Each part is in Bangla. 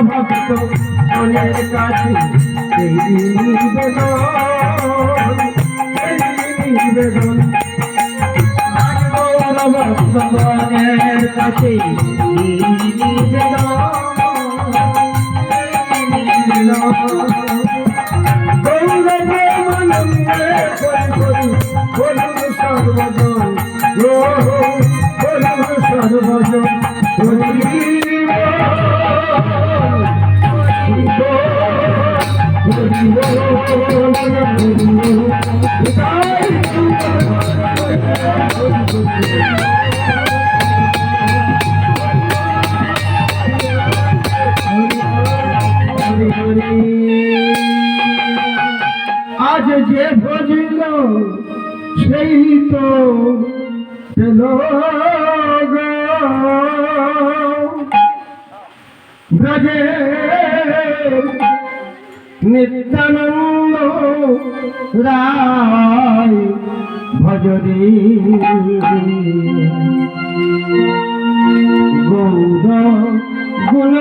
ভক্ত অনেক কাছে নিবেদন ভগবানের কাছে সর্বজন আজ যে ভজিল সেই তো পেল ব্রজে নিত্যানন্দ রায় ভজরে গৌর গুণ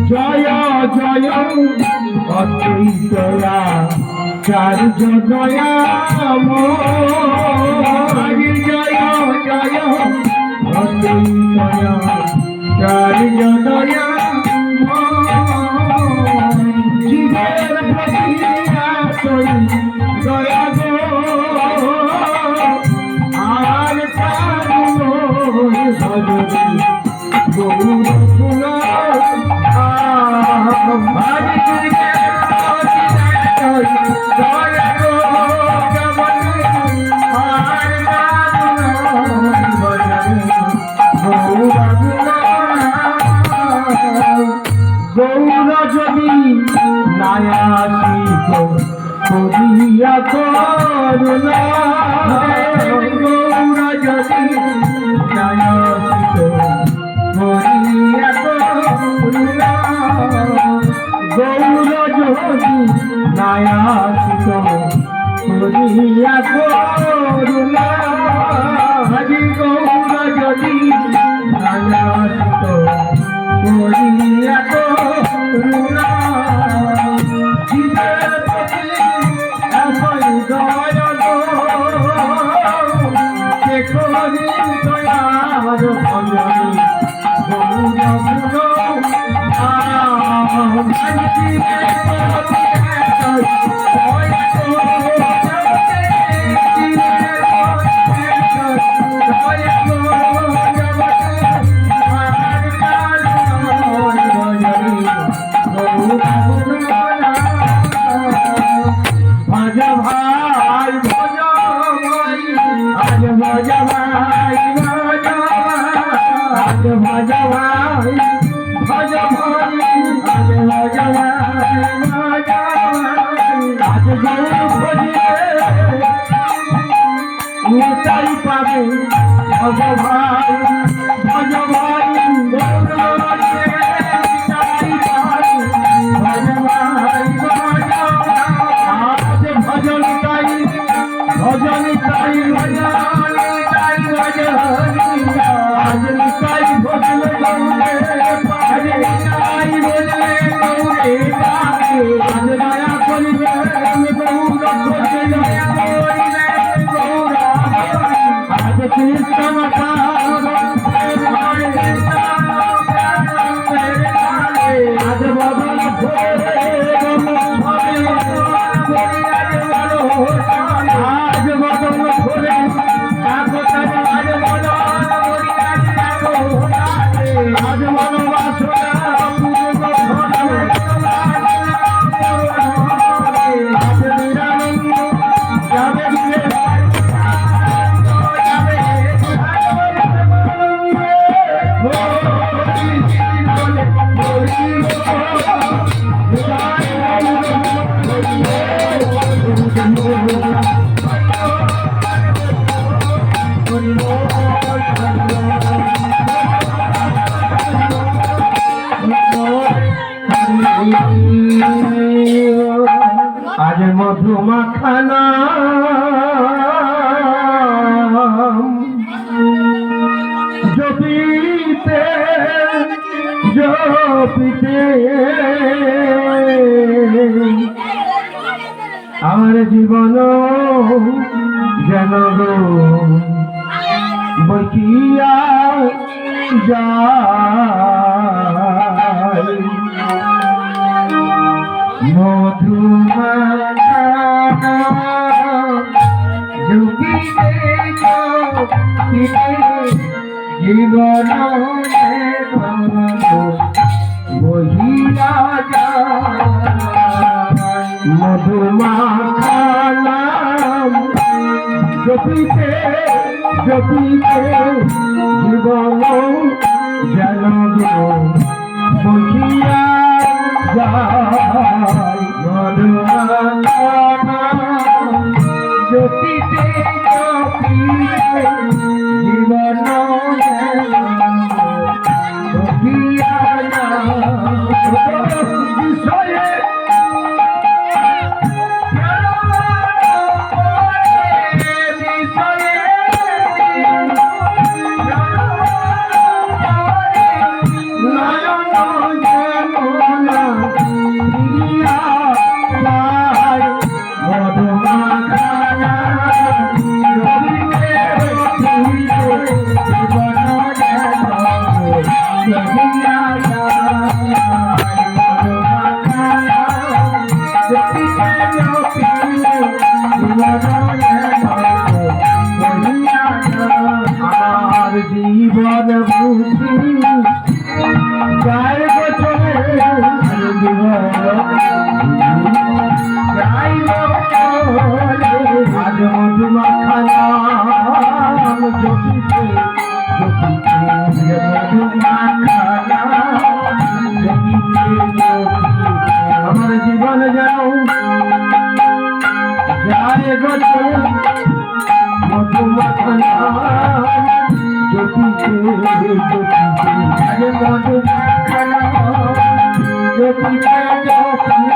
জয় জয় অদ্বৈতয়া চার্য দয়া জয় জয় অদ্বৈতয়া চার্য দয়া জীবের প্রতি দয়া গো আর গৌর যদি নায়াসিত করিয়া করুণা গৌর যদি নায়াসিত ভজ ভাই ভজ ভাই আজ ভজ ভাই ভজ ভাই আজ গৌর ভজিলে নিতাই পাবে ভজ ভাই ভজ ভাই গৌর ভজিলে নিতাই পাবে ভজ ভাই ভজ আজ ভজন তাই ভজন তাই ভজন তাই ভজন আজ নিতাই ভজলে গৌরে আজ নিতাই ভজলে গৌরে আজ দয়া করিবে গৌর ভজে দয়া করিবে গৌর আজ কৃষ্ণ আজ বদল ভোরে আজ বদল ভোরে আজ বনবাসনা আজ নিরানন্দ যাবে আজ মধুমাখানা জপিতে জপিতে আমার জীবন যেন বইকিয়া যায় মধুমাখানা জপিতে জপিতে জীবন বহিয়া যায় মধুমাখানা জপিতে জপিতে জীবন যেন বহিয়া যায় মধুমাখানা জপিতে জপিতে জীবন বহিয়া যায় বিষয়ে আর জীবন বুঝি যায় বছরে জীবন যাই আজ মধুমাখানা জপিতে জপিতে মধুমাখানা জপিতে আমার জীবন যাও যায় বছরে মধুমাখানা জপিতে জপিতে আরে মধুমাখানা জপিতে জপিতে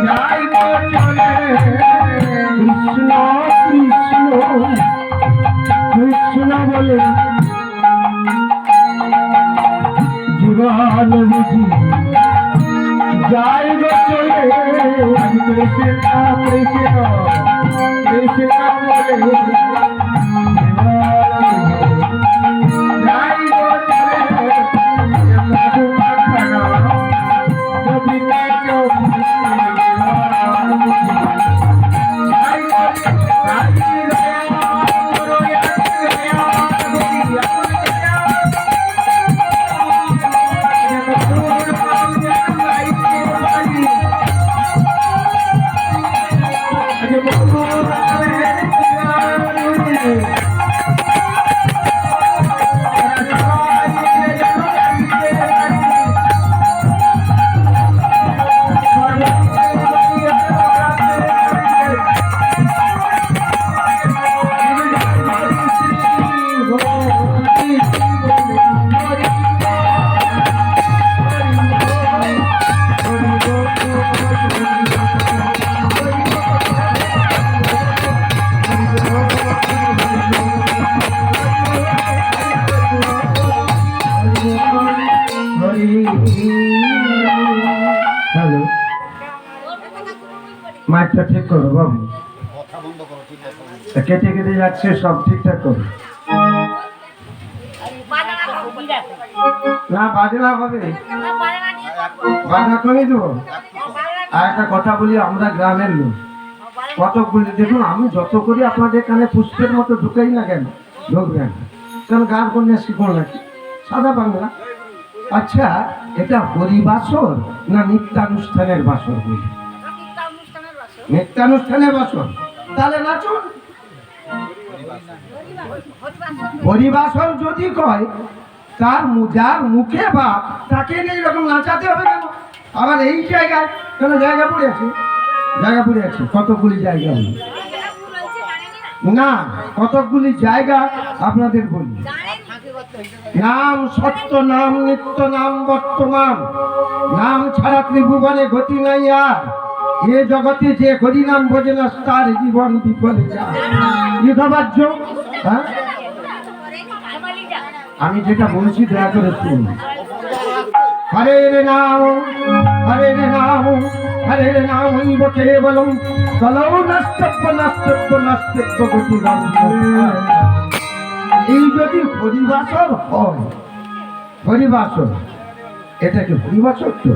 যাই বছরে কৃষ্ণ কৃষ্ণ কৃষ্ণ বলে জীবন বুঝি যাই বছরে কৃষ্ণ কৃষ্ণ কৃষ্ণ বলে যাই বছরে মধুমাখানা জপিতে জপিতে মাইকটা ঠিক করো বাবু, কেটে কেটে যাচ্ছে, সব ঠিকঠাক করো। না বাজনা হবে, বাজনা কমিয়ে দেবো। আর একটা কথা বলি, আমরা গ্রামের লোক কতগুলি দেখুন, আমি যত করি আপনাদের কানে পুষ্পের মতো ঢুকেই না কেন, ঢুকবেন কারণ গান কন্যা শিখো নাকি সাদা বাংলা। আচ্ছা, এটা হরিবাসর না নিত্যানুষ্ঠানের বাসর? বলি নিত্যানুষ্ঠানের বাসর, তাহলে নাচুন। হরিবাসর যদি কয়, তার যার মুখে বা তাকে নিয়ে এরকম নাচাতে হবে কেন? আবার এই জায়গায় কেন জায়গা পড়ে আছে? জায়গা পড়ে আছে কতগুলি জায়গা বলি না, কতকগুলি জায়গা আপনাদের বলি। নাম সত্য, নাম নিত্য, নাম বর্তমান, নাম ছাড়া ত্রিভুবনে গতি নাই আর। এ জগতে যে হরি নাম বোঝে না, তার জীবন বিফলে যায়। ইহবাজ্য, হ্যাঁ আমি যেটা বলছি দয়া করে শুনুন। হরে নাম, হরে নাম, হরে নাম কেবলম কলৌ নাস্তব্য নাস্তব্য নাস্তব্য গতিরাম। এই যদি হরিবাসর হয়, হরিবাসর, এটা কি হরিবাসর? তো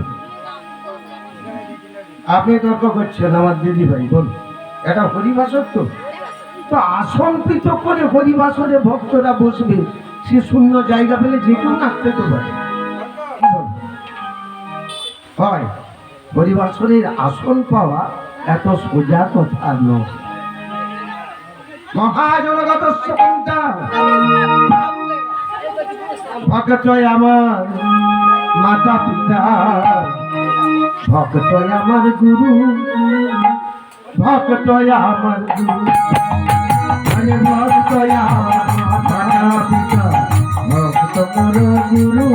আপনি তর্ক করছেন আমার দিদি ভাই, বল এটা হরিবাসর? তো তো আসন পৃথক করে হরিবাসরে ভক্তরা বসবে, সে শূন্য জায়গা পেলে যে কেউ নাচতে তো পারে। হয় হরিবাসরের আসন পাওয়া এত সোজা কথা নয়। মহাজনগত ভক্ত আমার মাতা পিতা, ভক্ত আমার গুরু, ভক্ত আমার গুরু, মানে ভক্ত আমার মাতা পিতা, ভক্ত আমার গুরু,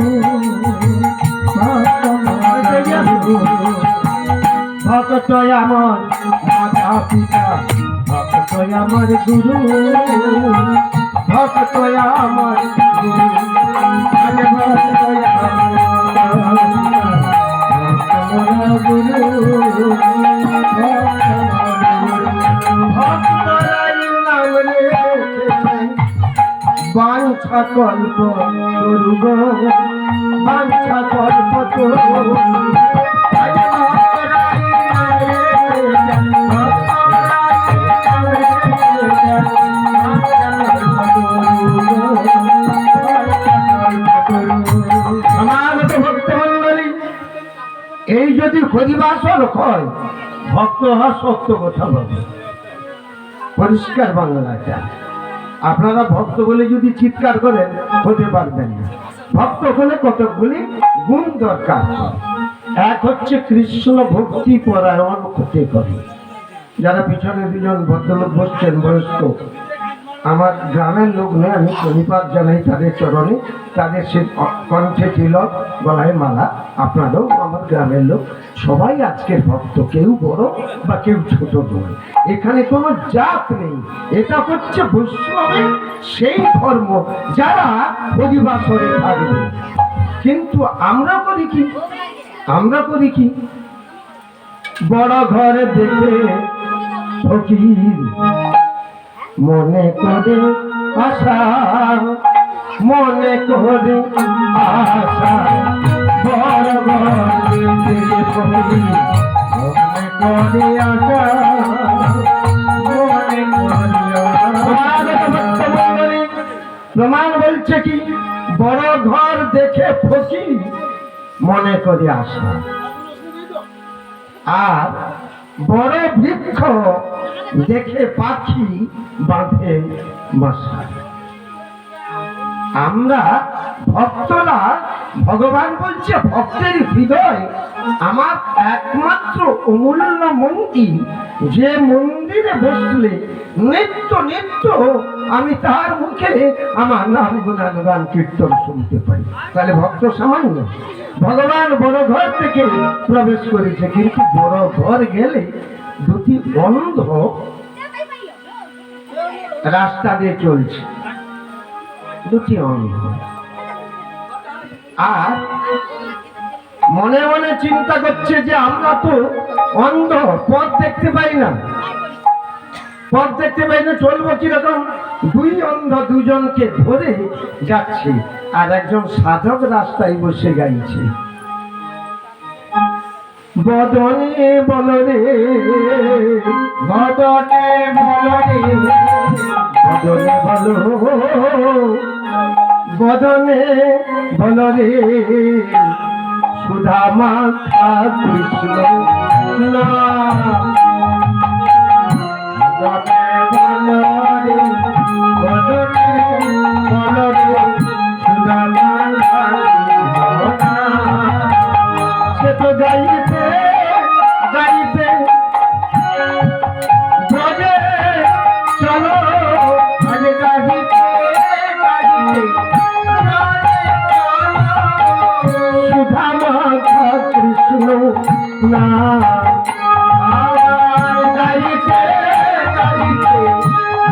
ভক্ত আমার গুরু, ভক্ত আমার মাতা পিতা, ভক্ত আমার গুরু, ভক্ত আমার গুরু, মানে ভক্ত আমার গুরু, ভক্তরাই নাম রেখেছে বাঞ্ছা কল্প তরু গো, বাঞ্ছা কল্প তরু। এই যদি হরিবাসর হয়, ভক্ত হওয়ার সত্য কথা বলে পরিষ্কার বাংলাটা। আপনারা ভক্ত বলে যদি চিৎকার করেন হতে পারবেন না। ভক্ত হলে কতগুলি গুণ দরকার। এক হচ্ছে কৃষ্ণ ভক্তি পরায়ণ হতে করে। যারা পিছনে দুজন ভদ্রলোক বসছেন বয়স্ক, আমার গ্রামের লোক নয়, আমি প্রণিপাত জানাই তাদের চরণে, তাদের সে কণ্ঠে তিলক, গলায় মালা। আপনারাও আমার গ্রামের লোক, সবাই আজকের ভক্ত, কেউ বড় বা কেউ ছোট নয়। এখানে কোনো জাত নেই, এটা হচ্ছে বৈষ্ণবের সেই ধর্ম যারা হরিবাসরে থাকবে। কিন্তু আমরা করি কি? আমরা করি কি? বড় ঘরে দেখে ফকির মনে করে আশা, মনে করে আশা, বড় ঘরে দেখে ফকির মনে করে আশা, মনে করে। প্রমাণ বলছে কি? বড় ঘর দেখে ফকির মনে করে আশা, আর বড় বৃক্ষ দেখে পাখি বাঁধে বাসা। আমরা ভক্তরা, ভগবান বলছে ভক্তের হৃদয় আমার একমাত্র অমূল্য মন্দির, যে মন্দিরে বসলে নিত্য নিত্য আমি তার মুখে আমার নাম গুণান কীর্তন শুনতে পাই। তাহলে ভক্ত সামান্য? ভগবান বড় ঘর থেকে প্রবেশ করেছে, কিন্তু বড় ঘর গেলে দুটি অন্ধ রাস্তা দিয়ে চলছে, দুটি অন্ধ, আর মনে মনে চিন্তা করছে যে আমরা তো অন্ধ, পথ দেখতে পাই না, পথ দেখতে পাই না, চলবো কিরকম? দুই অন্ধ দুজনকে ধরে যাচ্ছে, আর একজন সাধক রাস্তায় বসে গাইছে, বদনে বল রে, বদনে বল রে, বদনে বলো, বদনে বল রে, সুধা মাখা কৃষ্ণ না, বদনে বল রে, বদনে বল রে, সুধা মাখা কৃষ্ণ না। সে তো গাইতে গাইতে ব্রজে চলো, আরে গাইতে গাইতে সুধা মাখা কৃষ্ণ না, গাইতে গাইতে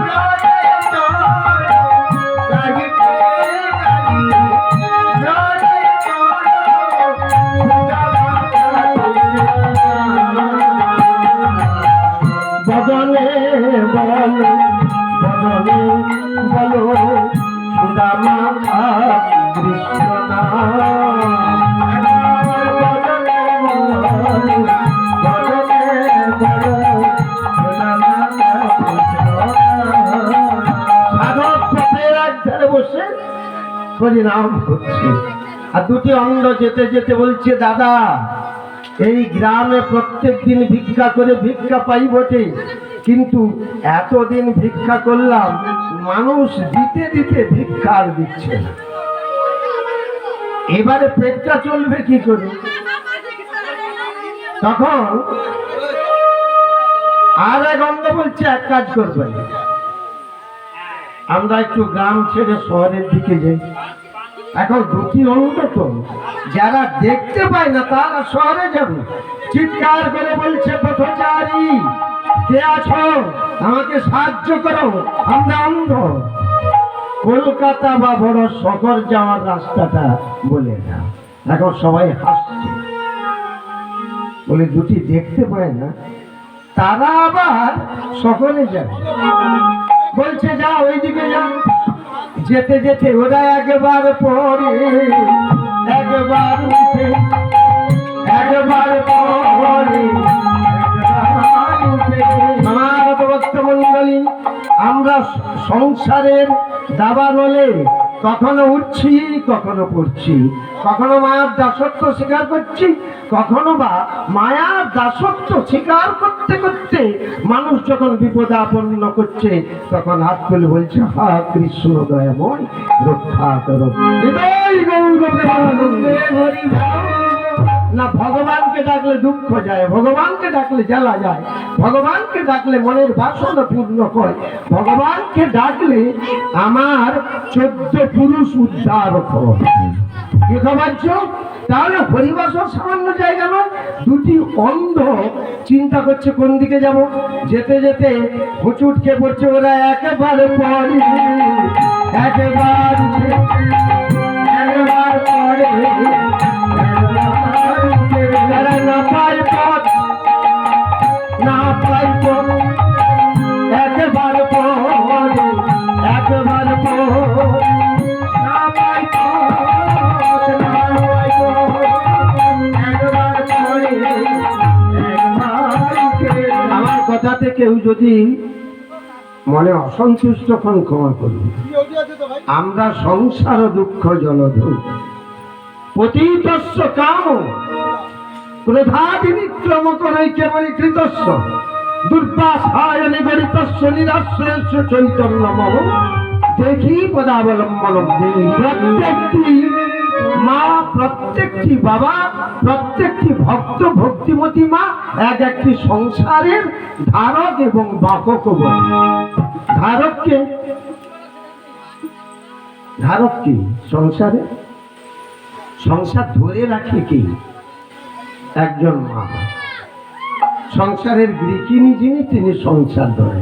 ব্রজে চলো, গাইতে গাইতে ব্রজে চলো, বদনে বলো, বদনে বলো, সুধা মাখা কৃষ্ণ না, বদনে বলো, বদনে বলো, সুধা মাখা কৃষ্ণ না। সাধক পথের একধারে বসে হরিনাম করছে, আর দুটি অন্ধ যেতে যেতে বলছে, দাদা এই গ্রামে প্রত্যেক দিন ভিক্ষা করে ভিক্ষা পাই বটে, কিন্তু এতদিন ভিক্ষা করলাম, মানুষ দিতে দিতে ভিক্ষা আর দিচ্ছে না, এবারে পেটটা চলবে কি করে? তখন আর এক অন্ধ বলছে, এক কাজ করবে, আমরা একটু গ্রাম ছেড়ে শহরের দিকে যাই। এখন দুটি অন্ধ তো, যারা দেখতে পায় না তারা শহরে যাবে, চিৎকার করে বলছে, পথচারী কে আছো, আমাকে সাহায্য করো, আমরা অন্ধ, কলকাতা বা বড় শহর যাওয়ার রাস্তাটা বলে না। এখন সবাই হাসছে, বলে দুটি দেখতে পায় না, তারা আবার সকলে যাবে, বলছে যা ওইদিকে যা। যেতে যেতে ওরা একবার পরে, একবার উঠে, একবার পরে, আমার ভক্ত মন্ডলী, আমরা সংসারের দাবানলে কখনো উঠছি, কখনো পড়ছি, কখনো মায়ার দাসত্ব স্বীকার করছি, কখনো বা মায়ার দাসত্ব স্বীকার করতে করতে মানুষ যখন বিপদাপন্ন করছে, তখন হাত তুলে বলছে, হা কৃষ্ণ দয়াময় রক্ষা করো, হৃদয় গৌর প্রেমানন্দে হরি বল। না ভগবানকে ডাকলে দুঃখ যায়, ভগবানকে ডাকলে জ্বালা যায়, ভগবানকে ডাকলে মনের বাসনা পূর্ণ করে, ভগবানকে ডাকলে আমার 14 পুরুষ উদ্ধার হয়। কি খবর? তাহলে হরিবাসর সামান্য জায়গা নয়। দুটি অন্ধ চিন্তা করছে কোন দিকে যাব, যেতে যেতে হুচুট খেয়ে পড়ছে ওরা, একেবারে পরে, একবার উঠে, একবার পরে, যারা না পায় পথ, না পায় পথ, একবার পরে, একবার পরে, না পায় পথ, না পায় পথ, একবার পরে, একবার। আমার কথাতে কেউ যদি মনে অসন্তুষ্ট হন ক্ষমা করুন। আমরা সংসার দুঃখ জলধৌ, পতিতস্য কাম প্রধাদি বিক্রম করে কেবল কৃতস্য, দুর্বাসায় নিগরিতস্য নিরাশ্রয়স্য চৈতন্য মম দেখি পদাবলম্বন। প্রত্যেকটি মা, প্রত্যেকটি বাবা, প্রত্যেকটি ভক্ত ভক্তিমতী মা এক একটি সংসারের ধারক এবং বাহক বলে। ধারককে, ধারক কি সংসারে? সংসার ধরে রাখে কি? একজন মা। সংসারের গৃহিণী যিনি, তিনি সংসার ধরে।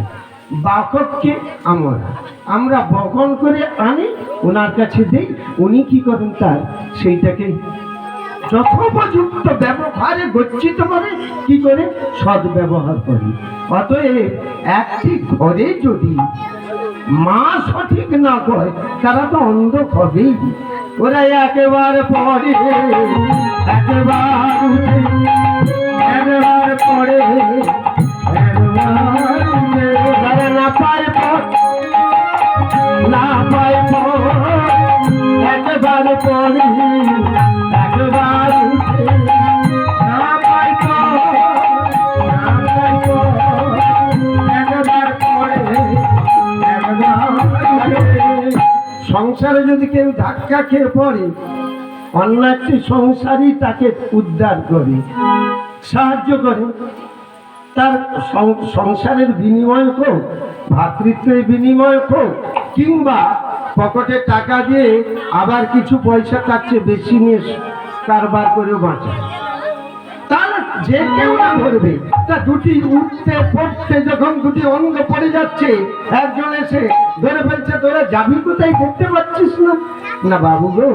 বাহককে আমরা বহন করে আনি, ওনার কাছে দেই, উনি কি করেন তার সেইটাকে যথোপযুক্ত ব্যবহারে গচ্ছিত করে কি করে সদ ব্যবহার করি। অতএব একটি ঘরে যদি মা সঠিক না করে তারা তো অন্ধ হবেই। ওরা একেবারে পড়ে একবার উঠে একবার পড়ে একবার উঠে, যারা না পায় পথ না পায় পথ একবার পড়ে একবার উঠে, না পায় পথ না পায় পথ একবার পড়ে একবার উঠে। সংসারে যদি কেউ ধাক্কা খেয়ে পড়ে অন্য একটি সংসারই তাকে উদ্ধার করে সাহায্য করে। তার সংসারের বিনিময় হোক, ভ্রাতৃত্বের বিনিময় হোক, কিংবা পকেটে টাকা দিয়ে আবার কিছু পয়সা তার চেয়ে বেশি নিয়ে কারবার করেও বাঁচায়। তার যে কেউ না ধরবে, তা দুটি উঠতে পড়তে যখন দুটি অঙ্গ পড়ে যাচ্ছে একজন এসে ধরে ফেলছে, তোরা যাবি কোথায় দেখতে পাচ্ছিস না? না বাবু গো,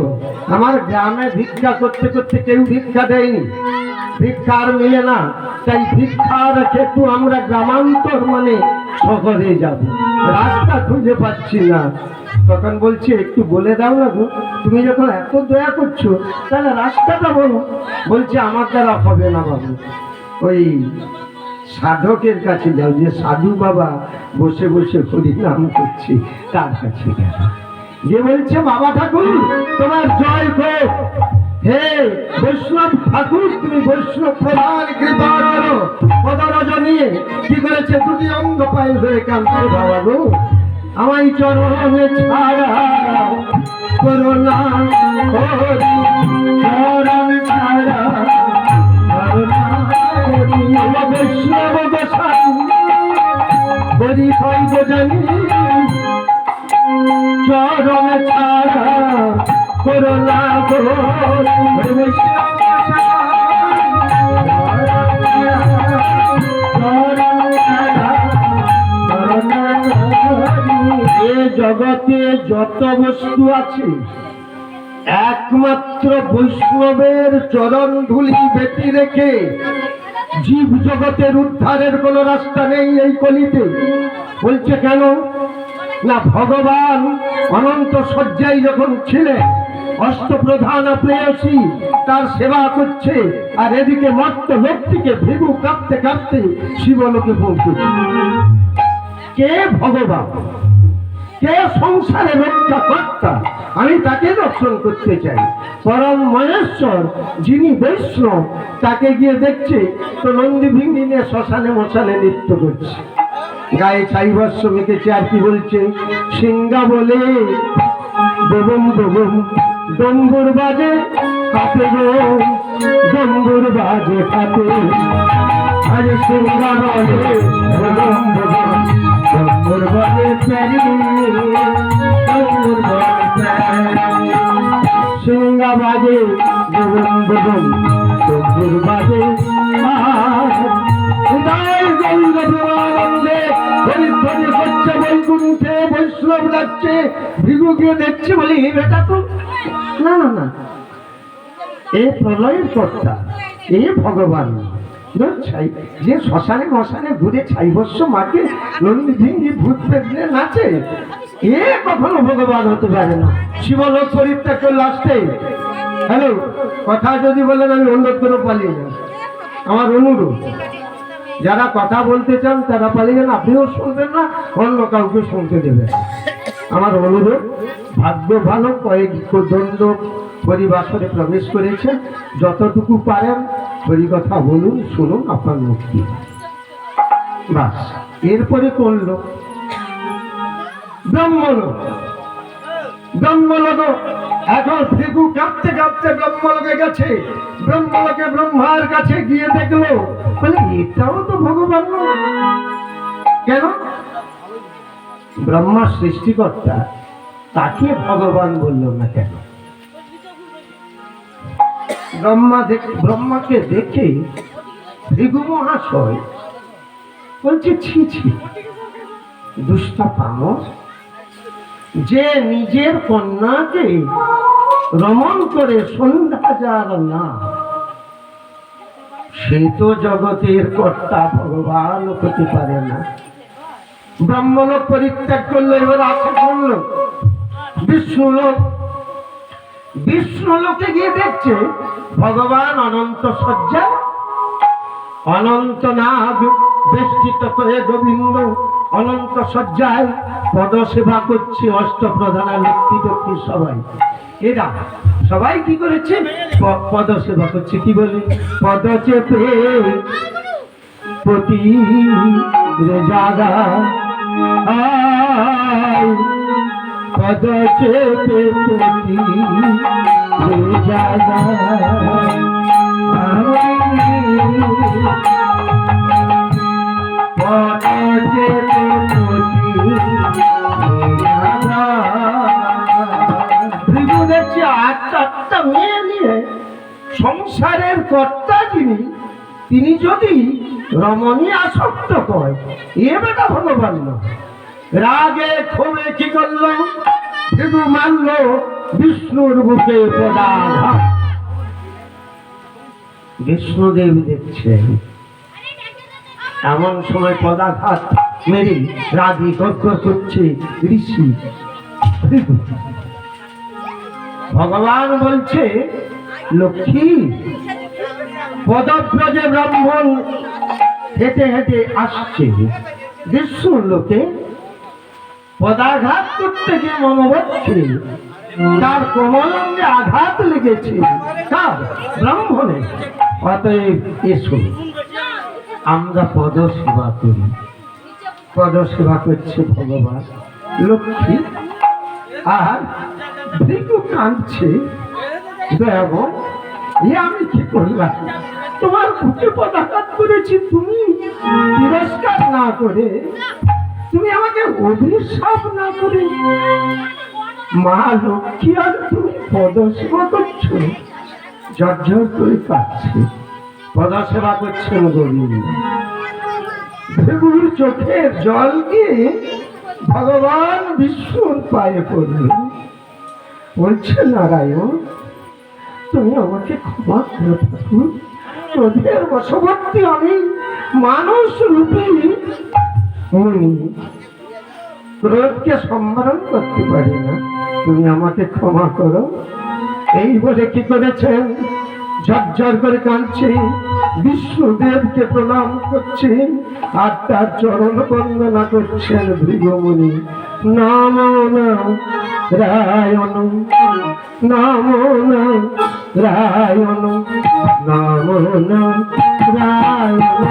আমার গ্রামে ভিক্ষা করতে করতে কেউ ভিক্ষা দেয়নি, ভিক্ষা আর মিলে না, তাই ভিক্ষার হেতু আমরা গ্রামান্তর মানে শহরে যাব, রাস্তা খুঁজে পাচ্ছি না। তখন বলছে একটু বলে দাও না গো, তুমি যখন এত দয়া করছো তাহলে রাস্তাটা বলো। বলছে আমার দ্বারা হবে না বাবু, ওই সাধকের কাছে যাও, যে সাধু বাবা বসে বসে হরি নাম করছে তার কাছে গেল। যে বলছে বাবা ঠাকুর তোমার জয় হোক, হে বৈষ্ণব ঠাকুর তুমি বৈষ্ণব প্রধান কৃপা করো। পদরজ নিয়ে কি করেছে, দুটি অঙ্গ পায়ে ধরে কাঁদছে, বাবা গো আমায় চরণে ছাড়া করো না হরি, চরণ ছাড়া করো না হরি। বৈষ্ণব গোসাই হরি হইব জানি, চরণ ছাড়া করো না হরি। বৈষ্ণব জগতে যত বস্তু আছে একমাত্র বৈষ্ণবের চরণ ধুলি বেটি রেখে জীব জগতের উদ্ধারের কোন রাস্তা নেই এই কলিতে। বলছে কেন না, ভগবান অনন্ত শয্যায় যখন ছিলেন অষ্টপ্রধান প্রেয়সী তার সেবা করছে, আর এদিকে মর্ত ব্যক্তিকে ভৃগু কাঁপতে কাঁপতে শিবলোকে পৌঁছচ্ছে। কে ভগবান, কে সংসারে রক্ষা কর্তা, আমি তাকে দর্শন করতে চাই। পরম মহেশ্বর যিনি বৈষ্ণব তাকে গিয়ে দেখছে তো নন্দী ভিঙ্গি নিয়ে শ্মশানে মশানে নৃত্য করছে, গায়ে ছাইবস্য মেখেছে, আর কি বলছে, সিংহা বলে বেবম বেবম ডম্বুর বাজে হাতে গো, ডম্বুর বাজে হাতে, আজ সিংহা বলে বেবম বেবম ডম্বুর বাজে প্যারি, ডম্বুর বাজে সিংহা বাজে বেবম বেবম ডম্বুর বাজে বৈষ্ণব যাচ্ছে, ভিগু গিয়ে দেখছে, বলি বেটা তো না না না, এ প্রলয়ের কর্তা, এ ভগবান। যে শ্মশানে মশানে ঘুরে ছাইবস্য মাকে নন্দী ভিঙ্গি ভূত পেটলে নাচে, এ কখনো ভগবান হতে পারে না। শিবলোক পরিত্যাগ করলে আসতে হ্যালো কথা যদি বলেন আমি অনুরোধ করে পালিয়ে যান, আমার অনুরোধ। যারা কথা বলতে চান তারা পালিয়ে যান, আপনিও শুনবেন না, অন্য কাউকে শুনতে দেবেন। আমার অনুরোধ, ভাগ্য ভালো কয়েক দণ্ড পরিবাসরে প্রবেশ করেছেন, যতটুকু পারেন হরিকথা বলুন, শুনুন, আপনার মুক্তি। বাস এরপরে করলো ব্রহ্মলোক। ব্রহ্মলোক এখন ভৃগু কাঁপতে কাঁপতে ব্রহ্মলোকে গেছে, ব্রহ্মলোকে ব্রহ্মার কাছে গিয়ে দেখলো, বলে এটাও তো ভগবান নয়। কেন? ব্রহ্মা সৃষ্টিকর্তা, তাকে ভগবান বলল না কেন? ব্রহ্মাকে দেখে ভৃগু মহাশয় বলছে ছি ছি, দুষ্ট পামর, যে নিজের কন্যাকে রমণ করে সন্ধ্যা যার না, সে তো জগতের কর্তা ভগবান হতে পারে না। ব্রহ্মলোক পরিত্যাগ করলো, এবার আছে করলো বিষ্ণুলোক। বিষ্ণুলোকে গিয়ে দেখছে ভগবান অনন্ত শয্যা, অনন্ত নাগ বেষ্টিত করে গোবিন্দ অনন্ত শয্যায় পদসেবা করছে। অষ্টপ্রধানা ব্যক্তি ব্যক্তি সবাই, এরা সবাই কি করেছে? পদসেবা করছে। কি বলে? পদ চেপে পতি জাগা, পদ চেপে পতি জাগা, পদ চেপে পতি জাগা। ভৃগু দেখছে আটটা মেয়ে নিয়ে সংসারের কর্তা তিনি যদি রমণী আসক্ত হয়, এ বেটা ভগবান না। রাগে ক্ষোভে কি করলো? ভৃগু মানল বিষ্ণুর বুকে পদাঘাত। বিষ্ণুদেব দেখছেন এমন সময় পদাঘাত মেরে রাগে গর্গ করছে ঋষি ভৃগু। ভগবান বলছে, লক্ষ্মী, পদব্রজে ব্রাহ্মণ হেঁটে হেঁটে আসছে বিষ্ণুর লোকে, পদাঘাত করতে গিয়ে মমবক্ষে তার কোমলঙ্গে আঘাত লেগেছে। তার ব্রাহ্মণের। অতএব এসো আমরা পদ সেবা করি। পদ সেবা করছে ভগবান। লক্ষ্মী আর ভৃগু কাঁদছে, দেখো এ আমি কি করলাম? তোমার বুকে পদাঘাত করেছি, তুমি তিরস্কার না করে, তুমি আমাকে অভিশাপ না করে, মা লক্ষ্মী আর তুমি পদসেবা করছো। ঝরঝর করে কাঁদছে। পদসেবা করছেন গোবিন্দ। ভৃগুর চোখের জল দিয়ে ভগবান বিষ্ণুর পায়ে পড়ল। বলছে, নারায়ণ, তুমি আমাকে ক্ষমা করে ঠাকুর, ক্রোধের বশবর্তী আমি, মানুষ রূপী মুনি, ক্রোধকে সম্বরণ করতে পারি না, তুমি আমাকে ক্ষমা করো। এই বলে কি করেছেন? ঝরঝর করে কাঁদছে, বিষ্ণুদেবকে প্রণাম করছে আর তার চরণ বন্দনা করছেন ভৃগুমুনি। নমো নারায়ণ, নমো নারায়ণ, নমো নারায়ণ,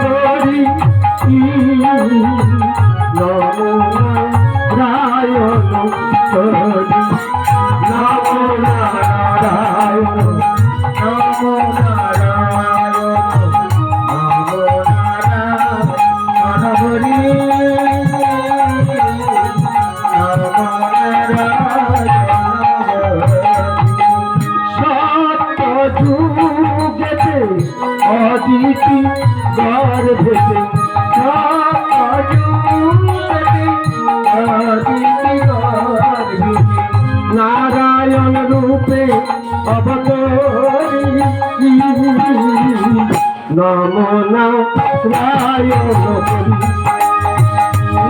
হরি নমো নারায়ণ, হরি নমো নারায়ণ, নমো নারায়ণ, নমো নারায়ণ, হরি নমো নারায়ণ। সত্যযুগেতে অদিতি গর্ভেতে, সত্যযুগেতে অদিতি গর্ভেতে নারায়ণ রূপে অবতরী। নমো নারায়ণ,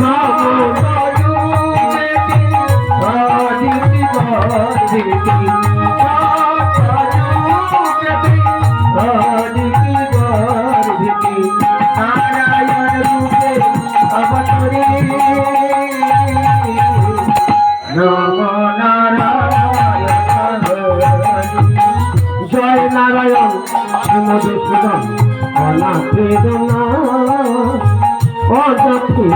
নমো নারায়ণ, অদিতি গর্ভেতে, সত্যযুগেতে অদিতি গর্ভেতে নারায়ণ রূপে অবতরী। নমো নারায়ণ, জয় নারায়ণ শ্রীমধুসূদন অনাথের অনাথের।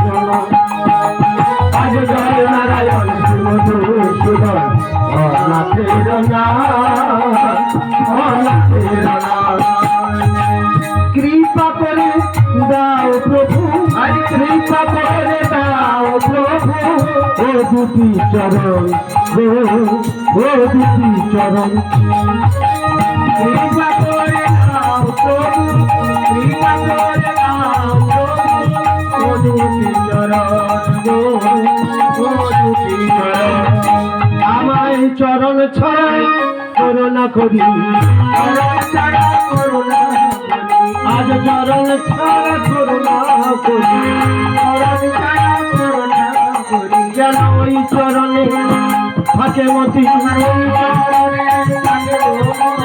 আজ জয় নারায়ণ শ্রীমধুসূদন অনাথের অনাথের। কৃপা করে দাও প্রভু, কৃপা করে দাও প্রভু, ও দুটি চরণ, ও দুটি চরণ। কৃপা করে দাও প্রভু, কৃপা করে দাও প্রভু, ও দুটি চরণ, ও দুটি চরণ। আমায় চরণ ছাড়া করুণা করি, চরণ ছাড়া করুণা করি, আজ চরণ ছাড়া করুণা করি, চরণ ছাড়া করুণা করি, যেন ওই চরণে থাকে মতি, চরণে থাকে মতি,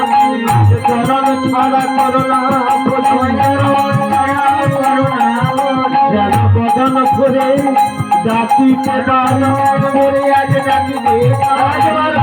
চরণ ছাড়া করুণা করি, চরণ ছাড়া করুণা করি, যেন বদন করে জাতিতে বান করে আজ ডাকিবে একবার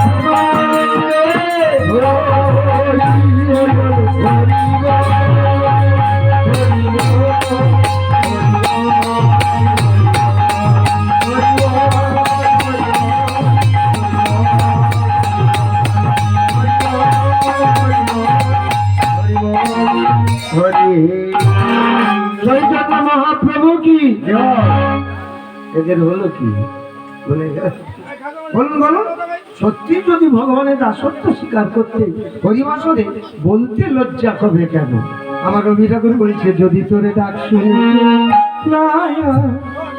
চৈতন্য মহাপ্রভু কি এদের হলো কি বলে বলুন বলুন, সত্যি যদি ভগবানের দাসত্ব স্বীকার করতে হরিবাসরে বলতে লজ্জা করবে কেন? আমার রবি ঠাকুর বলছে, যদি তোরে ডাক শুনে না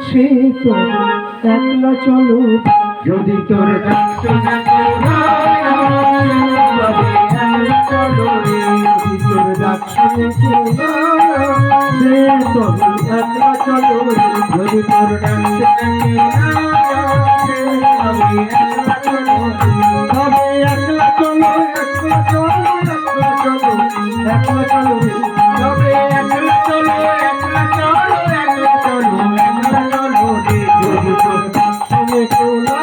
সে তো একলা চলো, যদি তোরে ডাক শুনে না যদি তোরে ডাক শুনে সে তো একলা চলো, যদি তোরে ডাক তবে একলা চলো, একলা চলো, একলা চলো, একলা চলো, তবে একলা চলো, একলা চলো, একলা চলো, একলা চলো রে। যদি তোর শুনে কেউ না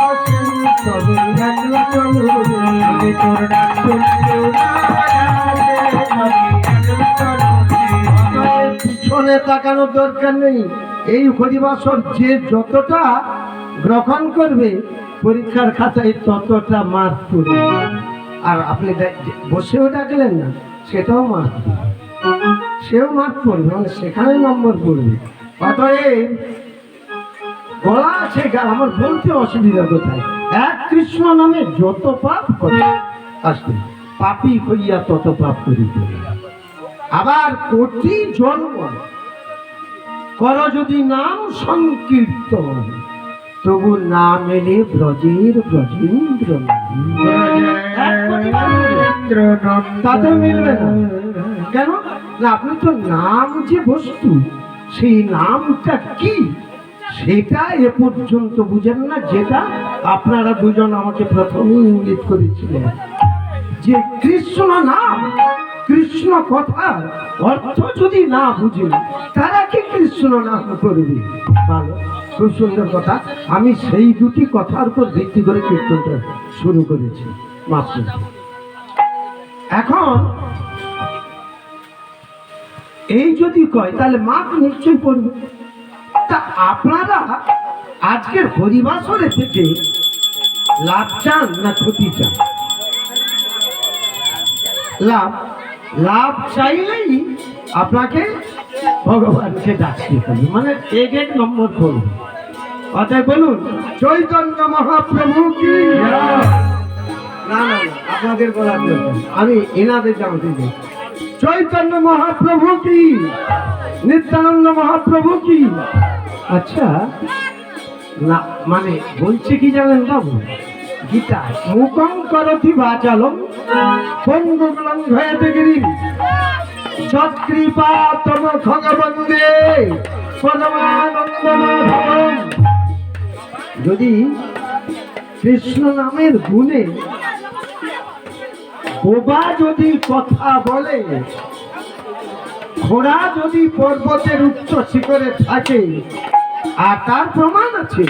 আসে, তবে একলা চলো, যদি তোর ডাক শুনে কেউ না আসে, তবে একলা চলো রে। পিছনে তাকানোর দরকার নেই। এই হরিবাসর যে যতটা গ্রহণ করবে পরীক্ষার খাতায় ততটা মার্ক পড়বে, আর আপনি বসেও ডাকলেন না সেটাও মার্ক পড়বে, সেও মার্ক পড়বে, মানে সেখানে নম্বর পড়বে। অতএব বলা আছে, আমার বলতে অসুবিধা কোথায়, এক কৃষ্ণ নামে যত পাপ করে আসবে পাপী হইয়া তত পাপ করিতে, আবার কোটি জন্ম কর যদি নাম সংকীর্তন, তবু নাম এলে ব্রজের ব্রজেন্দ্র তাতে মিলবে না। কেন না, আপনি তো নাম যে বস্তু, সেই নামটা কি সেটা এ পর্যন্ত বুঝেন না, যেটা আপনারা দুজন আমাকে প্রথমেই ইঙ্গিত করেছিলেন, যে কৃষ্ণ নাম, কৃষ্ণ কথার অর্থ যদি না বুঝে তারা কি কৃষ্ণ নাম করবে? ভালো, খুব সুন্দর কথা। আমি সেই দুটি কথার উপর ভিত্তি করে কীর্তনটা শুরু করেছি মাত্র। এখন এই যদি কয় তাহলে মাপ নিশ্চয়ই পড়বে। তা আপনারা আজকের হরিবাসরে থেকে লাভ চান না ক্ষতি চান? লাভ, লাভ চাইলেই আপনাকে ভগবানকে ডাকতে হবে, মানে এক নম্বর করবে। অতএব বলুন, চৈতন্য মহাপ্রভু কি? না না না, আপনাদের বলার দরকার, আমি এনাদের জানতে চাই। চৈতন্য মহাপ্রভু কি? নিত্যানন্দ মহাপ্রভু কি? আচ্ছা না, মানে বলছে কি জানেন বাবু, গীতা মুখং করতি বাচালম পঙ্গুলং ভয়তে গিরিম যৎকৃপা তম খগবন্দে পরমানন্দ মাধবম। যদি কৃষ্ণ নামের গুণে বোবা যদি কথা বলে, ঘোড়া যদি পর্বতের উচ্চ শিখরে থাকে, আর তার প্রমাণ আছে,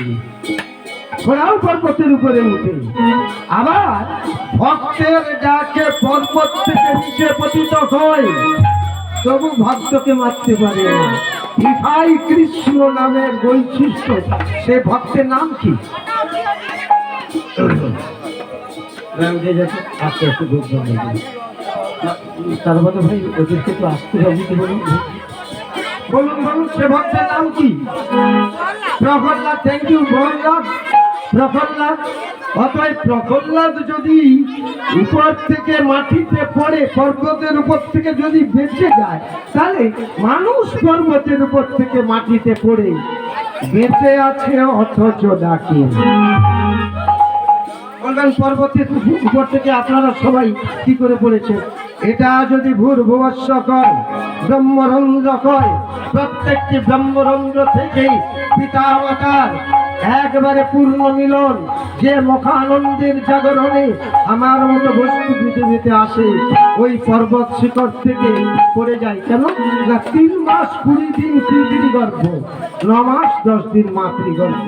ঘোড়াও পর্বতের উপরে উঠে, আবার ভক্তের ডাকে পর্বত থেকে নিচে পতিত হয়, তবু ভক্তকে মারতে পারে না। ইহাই কৃষ্ণ নামের বৈশিষ্ট্য। সে ভক্তের নাম কি? আস্তে আস্তে তারপরে ভাই ওদেরকে একটু আসতে হবে, কি বলুন বলুন বলুন, সে ভক্তের নাম কি? প্রহ্লাদ। Thank you Prahlad, Prahlad. অতএব প্রহ্লাদ যদি উপর থেকে মাটিতে পড়ে, পর্বতের উপর থেকে যদি বেঁচে যায়, তাহলে মানুষ পর্বতের উপর থেকে মাটিতে পড়ে বেঁচে আছে অথচ ডাকে। বলবেন পর্বতের উপর থেকে আপনারা সবাই কি করে পড়েছে? এটা যদি ভূর্ভুবস্ব কয়, ব্রহ্মরন্ধ্র কয়, প্রত্যেকটি ব্রহ্মরন্ধ্র থেকেই পিতা মাতার একবারে পূর্ণ মিলন, যে মুখানন্দের জাগরণে আমার মতো বস্তু পৃথিবীতে আসে, ওই পর্বত শিখর থেকে পড়ে যায়। কেন না 3 মাস 20 দিন পিতৃগর্ভ, 9 মাস 10 দিন মাতৃগর্ভ,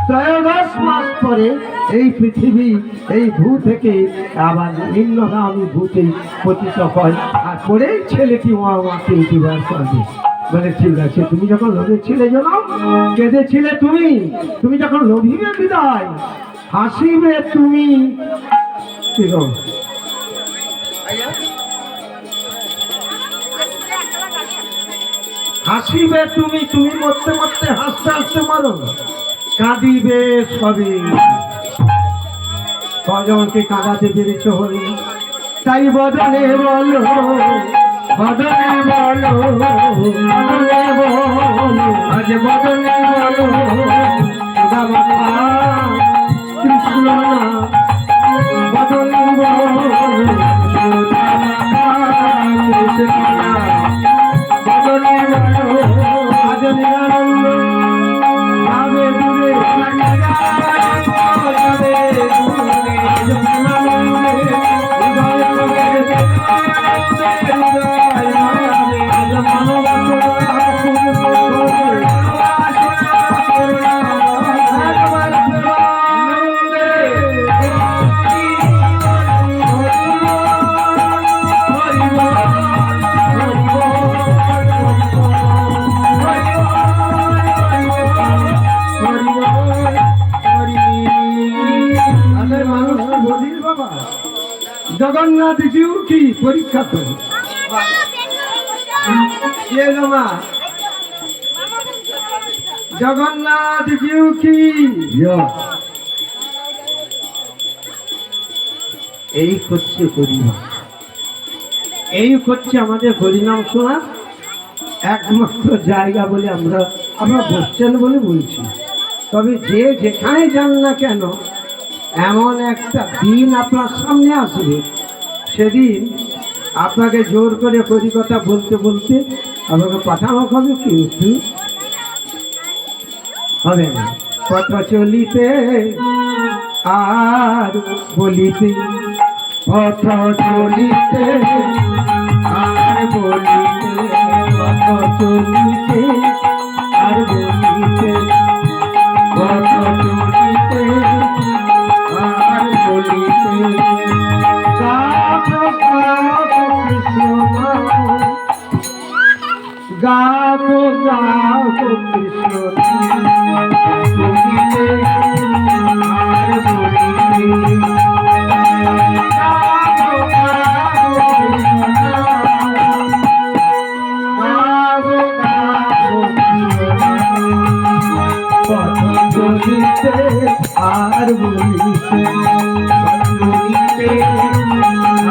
13 মাস পরে এই পৃথিবী এই ভূ থেকে আবার নিম্নগামী ভূতে পতিত হয়, আর পরেই ছেলেটি মাকে উঠিবার করবে। বলে ঠিক আছে, তুমি যখন লোভে ছিলে জনাও, কেঁদেছিলে তুমি, তুমি যখন লোভিবে বিদায়, হাসিবে তুমি। কি গো? হাসিবে তুমি, তুমি মরতে মরতে হাসতে হাসতে মরো, কাঁদিবে সবে। কজনকে কাঁদাতে পেরেছ হল, তাই বদনে বলো, বদনে বলো, বদনে বলো, আজ বদনে বলো, কৃষ্ণ না, বদনে বলো, কৃষ্ণ না, বদনে বলো, আজ নিরানন্দ যাবে দূরে, যাবে দূরে, আজ প্রেমানন্দে জগন্নাথ জিউ কি পরীক্ষা করে জগন্নাথ জিউ কি, এই হচ্ছে হরিনাম, এই হচ্ছে আমাদের হরিনাম শোনা একমাত্র জায়গা বলে আমরা বসছেন বলে বলছি। তবে যে যেখানে যান না কেন, এমন একটা দিন আপনার সামনে আসবে, সেদিন আপনাকে জোর করে হরিকথা বলতে বলতে আপনাকে পাঠানো হবে, কিন্তু হবে না। পথ চলিতে আর বলিতে, পথ চলিতে আর বলিতে, পথ চলিতে আর বলিতে, পথ চলিতে আর বলিতে, গাবো গাবো কৃষ্ণ নাম, গাবো গাবো কৃষ্ণ নাম, বলিতে আর বলিতে, গাবো গাবো কৃষ্ণ নাম, গাবো গাবো কৃষ্ণ নাম, পথ চলিতে আর বলিতে, বলিতে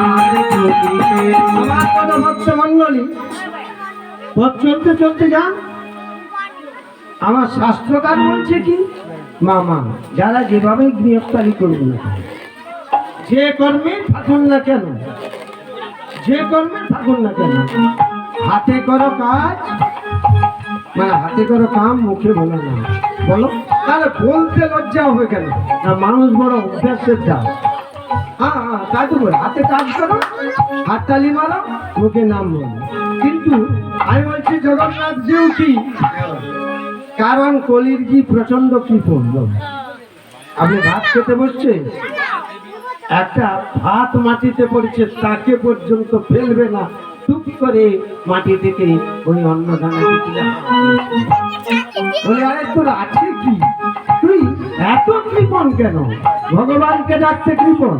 আর বলিতে। আমার কথা ভক্ত মন্ডলী, পথ চলতে চলতে যান। আমার শাস্ত্রকার বলছে কি, মামা যারা যেভাবে গৃহস্থালি করবে না, যে কর্মে থাকুন না কেন, যে কর্মে থাকুন না কেন, হাতে করো কাজ, মানে হাতে করো কাম, মুখে বলো না। বলো তাহলে বলতে লজ্জা হবে কেন? না মানুষ বড় অভ্যাসের দাম। হ্যাঁ হ্যাঁ, তাই তো বলে হাতে কাজ করো, হাততালি মারো, মুখে নাম বলো। কিন্তু আমি বলছি জগন্নাথ জিউ কি, কারণ কলির জি প্রচন্ড কৃপণ। আপনি ভাত খেতে বসছে, একটা ভাত মাটিতে পড়ছে, তাকে পর্যন্ত ফেলবে না, টুক করে মাটি থেকে ওই অন্নদানা বলে, আরে তোর আছে কি, তুই এত কৃপণ কেন? ভগবানকে ডাকতে কৃপণ।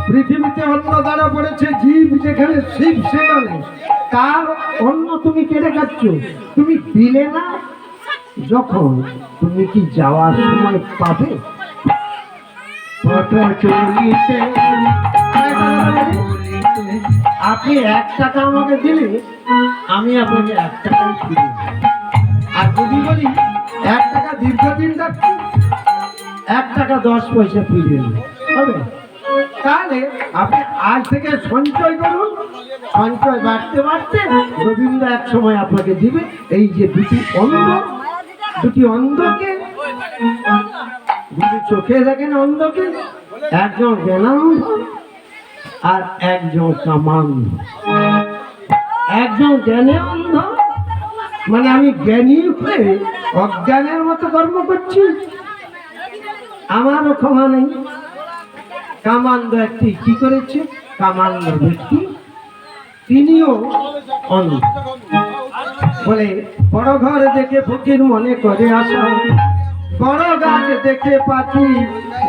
পৃথিবীতে অন্নদানা পড়েছে, জীব যেখানে শিব সেখানে, তার অন্ন তুমি কেটে খাচ্ছ, তুমি দিলে না যখন, তুমি কি যাওয়ার সময় পাবে? পথ চলিতে আপনি 1 টাকা আমাকে দিলে আমি আপনাকে 1 টাকাই ফিরে দেব। আর যদি বলি 1 টাকা দীর্ঘদিন রাখছি, 1 টাকা 10 পয়সা ফিরে দেব, হবে? তাহলে আপনি আজ থেকে সঞ্চয় করুন, সঞ্চয় বাড়তে বাড়তে গোবিন্দ এক সময় আপনাকে দিবে। এই যে দুটি অন্ধকে, দুটি চোখে দেখেন অন্ধকে, একজন জ্ঞানান্ধ আর একজন কামান্ধ। একজন জ্ঞানে অন্ধ, মানে আমি জ্ঞানী হয়ে অজ্ঞানের মতো কর্ম করছি, আমারও ক্ষমা নেই। কামান্ধ একটি কি করেছে, কামান্ধ ব্যক্তি তিনিও অন্ধ। বলে বড় ঘর দেখে ফকির মনে করে আসা, বড় গাছ দেখে পাখি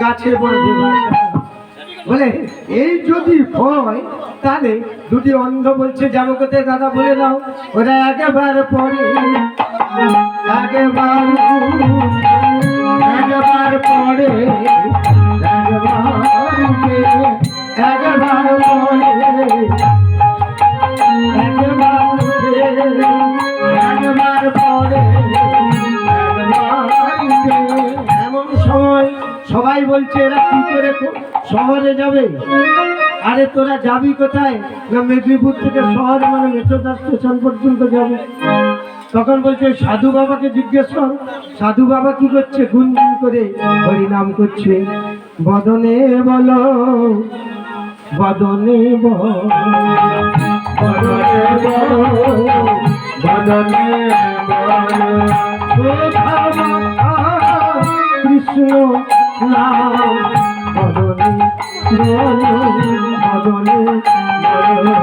গাছে বাঁধে বাসা। বলে এই যদি হয় তাহলে দুটি অন্ধ বলছে যাবো কোথায় দাদা বলে দাও। ওরা একেবারে পরে একবার পরে এমন সময় সবাই বলছে এরা কি করে শহরে যাবে। আরে তোরা যাবি কোথায়? না মেদিনীপুর থেকে শহরে, মানে মেট্রোদাস স্টেশন পর্যন্ত যাবে। তখন বলছে সাধু বাবাকে জিজ্ঞেস কর। সাধু বাবা কি করছে? গুনগুন করে হরিনাম করছে। বদনে বলো, বদনে বলো, বদনে বলো, বদনে বলো, কৃষ্ণ নাম বদনে বলো, বদনে বলো,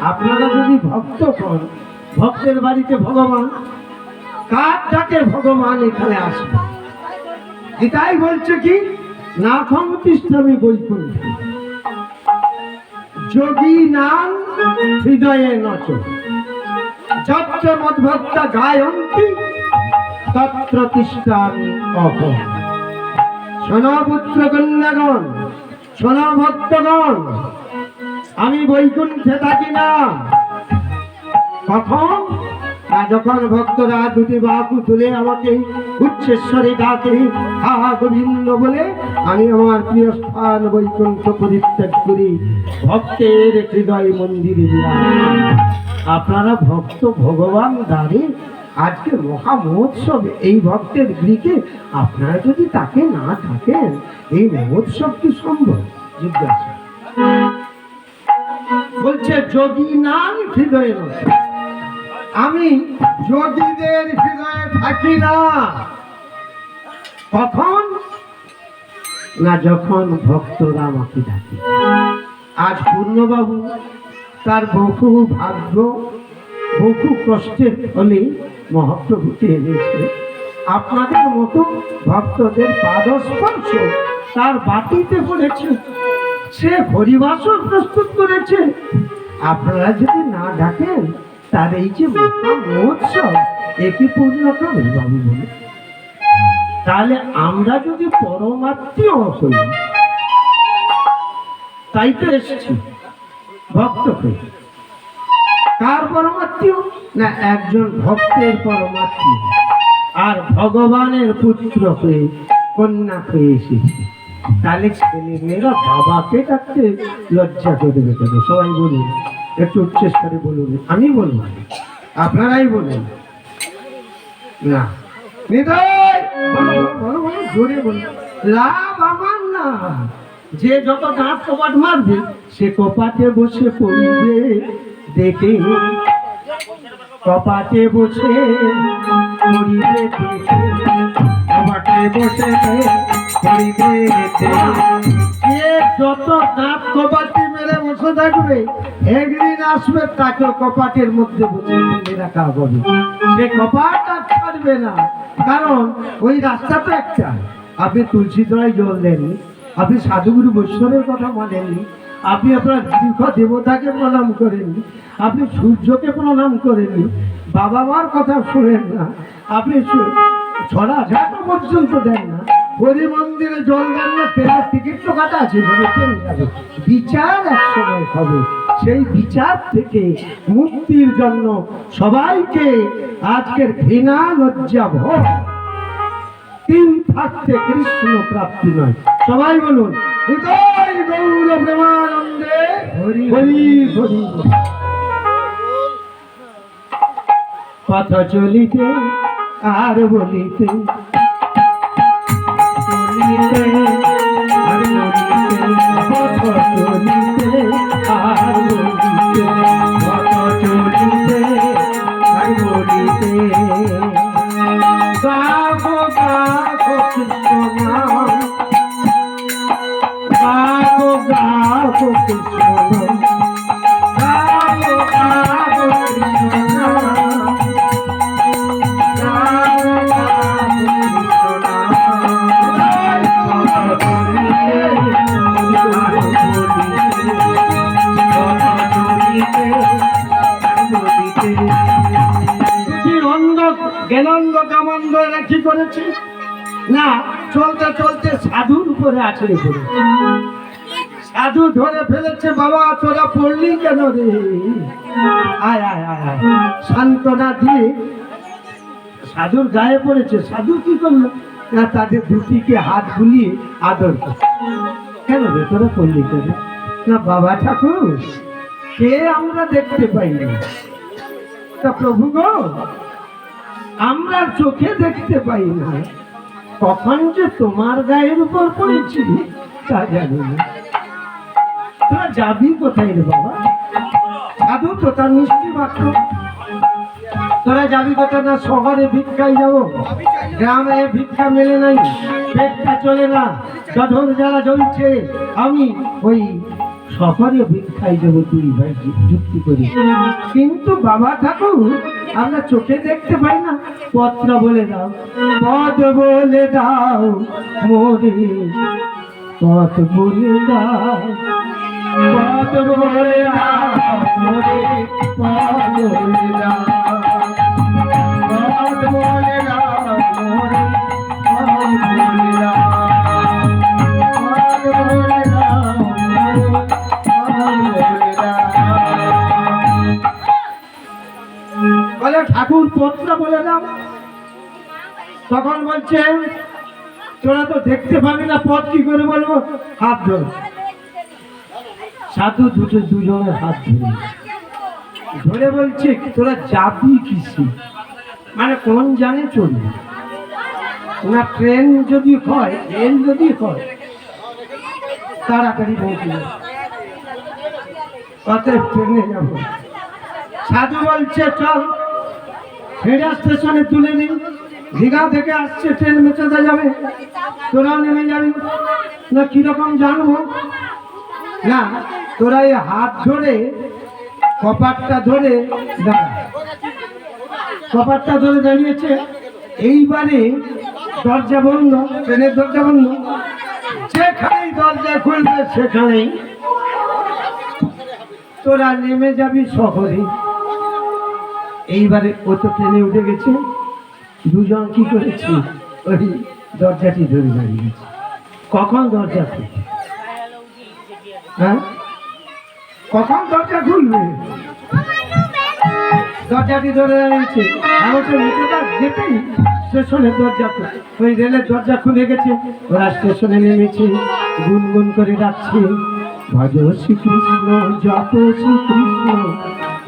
আপনারা যদি ভক্ত হন, ভক্তের বাড়িতে ভগবান, কার ডাকে ভগবান এখানে আসবে। এটাই বলছে কি না ক্ষমতিষ্ঠামি বৈকুণ্ঠ, যোগী নাম হৃদয়ে নচ, যত্র মদ্ভক্তা গায়ন্তি তত্র তিষ্ঠামি অহম। শোনো পুত্র কন্যাগণ, শোনো ভক্তগণ, আমি বৈকুণ্ঠে থাকি না। কখন? না যখন ভক্তরা দুটি বাহু তুলে আমাকে উচ্চেশ্বরে ডাকে, হা গোবিন্দ বলে, আমি আমার প্রিয় স্থান বৈকুণ্ঠ পরিত্যাগ করি, ভক্তের হৃদয় মন্দিরে বিরাজ। আপনারা ভক্ত ভগবান দ্বারে আজকে মহা মহোৎসব, এই ভক্তের গৃহে আপনারা যদি তাকে না থাকেন, এই মহোৎসব কি সম্ভব? জিজ্ঞাসা বলছে যোগী নাম হৃদয়ে নচ। আমি যোগীদের হৃদয়ে থাকি না। কখন? না যখন ভক্তরা আমাকে ডাকে। আজ পূর্ণবাবু তার বহু ভাগ্য, বহু কষ্টের ফলে মহাপ্রভুকে এনেছে। আপনাদের মতো ভক্তদের পাদস্পর্শ তার বাটিতে পড়েছে, সে হরিবাসর প্রস্তুত করেছে। আপনারা যদি না ডাকেন তার এই যে মহোৎসব একে পূর্ণ করবে বাবু বলে। তাহলে আমরা যদি পরমাত্মীয় হই, তাই তো এসেছি ভক্ত হয়ে। কার পরমাত্মীয়? না একজন ভক্তের পরমাত্মীয়, আর ভগবানের পুত্র হয়ে কন্যা হয়ে এসেছি। তাহলে ছেলে মেয়েরা বাবাকে ডাকতে লজ্জা করবে কেন? সবাই বলুন, একটু উচ্চস্বরে বলুন। আমি বলবো, আপনারাই বলুন না। জোরে বলুন, লাভ আমার না। যে যত দাঁত কপাট মারবে সে কপাটে বসে পড়বে। দেখে কপাটে বসে পড়িবে, দেখে কপাটে বসে করিতেছে। সে যত দাঁত কপাটি মেরে বসে থাকবে, একদিন আসবে তাকে কপাটের মধ্যে বসে ফেলে রাখা হবে। সে কপাট আর ছাড়বে না, কারণ ওই রাস্তা তো একটা। আপনি তুলসী তলায় জল দেননি, আপনি সাধুগুরু বৈষ্ণবের কথা মানেননি, আপনি আপনার দীর্ঘ দেবতাকে প্রণাম করেননি, আপনি সূর্যকে প্রণাম করেননি, বাবা মার কথা শোনেন না, আপনি ছড়া ঝাঁটো পর্যন্ত দেন না, হরি মন্দিরে জল দেন না, ট্রেনের টিকিট তো কাটা আছে, ট্রেন যাবে। বিচার এক সময় হবে, সেই বিচার থেকে মুক্তির জন্য সবাইকে আজকের ঘৃণা লজ্জা ভয় তিন থাকতে কৃষ্ণ প্রাপ্তি নয়। সবাই বলুন হৃদয় গৌর প্রেমানন্দে হরি হরি হরি। কথা চলিতে আর বলিতে, চলিতে আর বলিতে, কথা চলিতে আর বলিতে, কথা চলিতে আর বলিতে। গাবো গাবো কৃষ্ণ নাম, গাবো গাবো কৃষ্ণ নাম, গাবো গাবো কৃষ্ণ নাম, গাবো গাবো কৃষ্ণ নাম। কথা চলিতে কথা চলিতে বলিতে। কি অন্ধ জ্ঞানন্দ কামান্দ এরা কি করেছে না, চলতে চলতে সাধুর উপরে আছড়ে পড়েছে। সাধু ধরে ফেলেছে, বাবা তোরা পড়লি কেন রে, আয় আয় আয় আয়, সান্ত্বনা দিয়ে সাধুর গায়ে পড়েছে। সাধু কি করলো না, তাদের দুটিকে হাত বুলিয়ে আদর করছে। কেন রে তোরা পড়লি কেন না, বাবা ঠাকুর কে আমরা দেখতে পাইনি, তা প্রভু গো আমরা চোখে দেখতে পাই না, কখন যে তোমার গায়ের উপর পড়েছি তা জানি না। তোরা যাবি কোথায় রে বাবা? সাধু তো তার মিষ্টি বাক্য, তোরা যাবি কোথায় না, শহরে ভিক্ষায় যাবো, গ্রামে ভিক্ষা মেলে নাই, পেটটা চলে না, জঠর জ্বালা জ্বলছে, আমি ওই শহরে ভিক্ষায় যাবো, তুই ভাই যুক্তি করি। কিন্তু বাবা ঠাকুর আমরা চোখে দেখতে পাই না, পত্র বলে দাও, পথ বলে দাও মোরে, পথ বলে দাও, পথ বলে দাও মোরে, পথ বলে দাও, পথ বলে দাও মোরে, পথ বলে দাও, পথ বলে দাও বলে ঠাকুর পত্র বলে দাও। তখন বলছে তোরা তো দেখতে পাবি না, পথ কি করে বলবো, হাত ধরে। সাধু দুজনের হাত ধরে ধরে বলছে তোরা যাবি কিসে, মানে কোন জানে চলবি না, ট্রেন যদি হয়, রেল যদি হয় তাড়াতাড়ি পৌঁছে যাবে, অতএব ট্রেনে যাব। সাধু বলছে চল ফেরা স্টেশনে তুলে নিই, দীঘা থেকে আসছে ট্রেন মেচেতে যাবে, তোরাও নেমে যাবি না, কিরকম জানবো না, তোরা এই হাত ধরে কপাটটা ধরে দাঁড়া, কপাটটা ধরে দাঁড়িয়েছে। এইবারে দরজা বন্ধ, ট্রেনের দরজা বন্ধ, যেখানেই দরজা খুলবে সেখানেই তোরা নেমে যাবি শহরে। এইবারে ও তো ট্রেনে উঠে গেছে, দুজন কি করেছে, ওই দরজাটি ধরে দাঁড়িয়েছে। কখন দরজা খুলবে, হ্যাঁ কখন দরজা খুলবে, দরজাটি ধরে দাঁড়িয়েছে। আমাদের মেয়েটা যেতেই স্টেশনের দরজা, ওই রেলের দরজা খুলে গেছে, ওরা স্টেশনে নেমেছে, গুনগুন করে ডাকছে, ভজ শ্রীকৃষ্ণ যত শ্রীকৃষ্ণ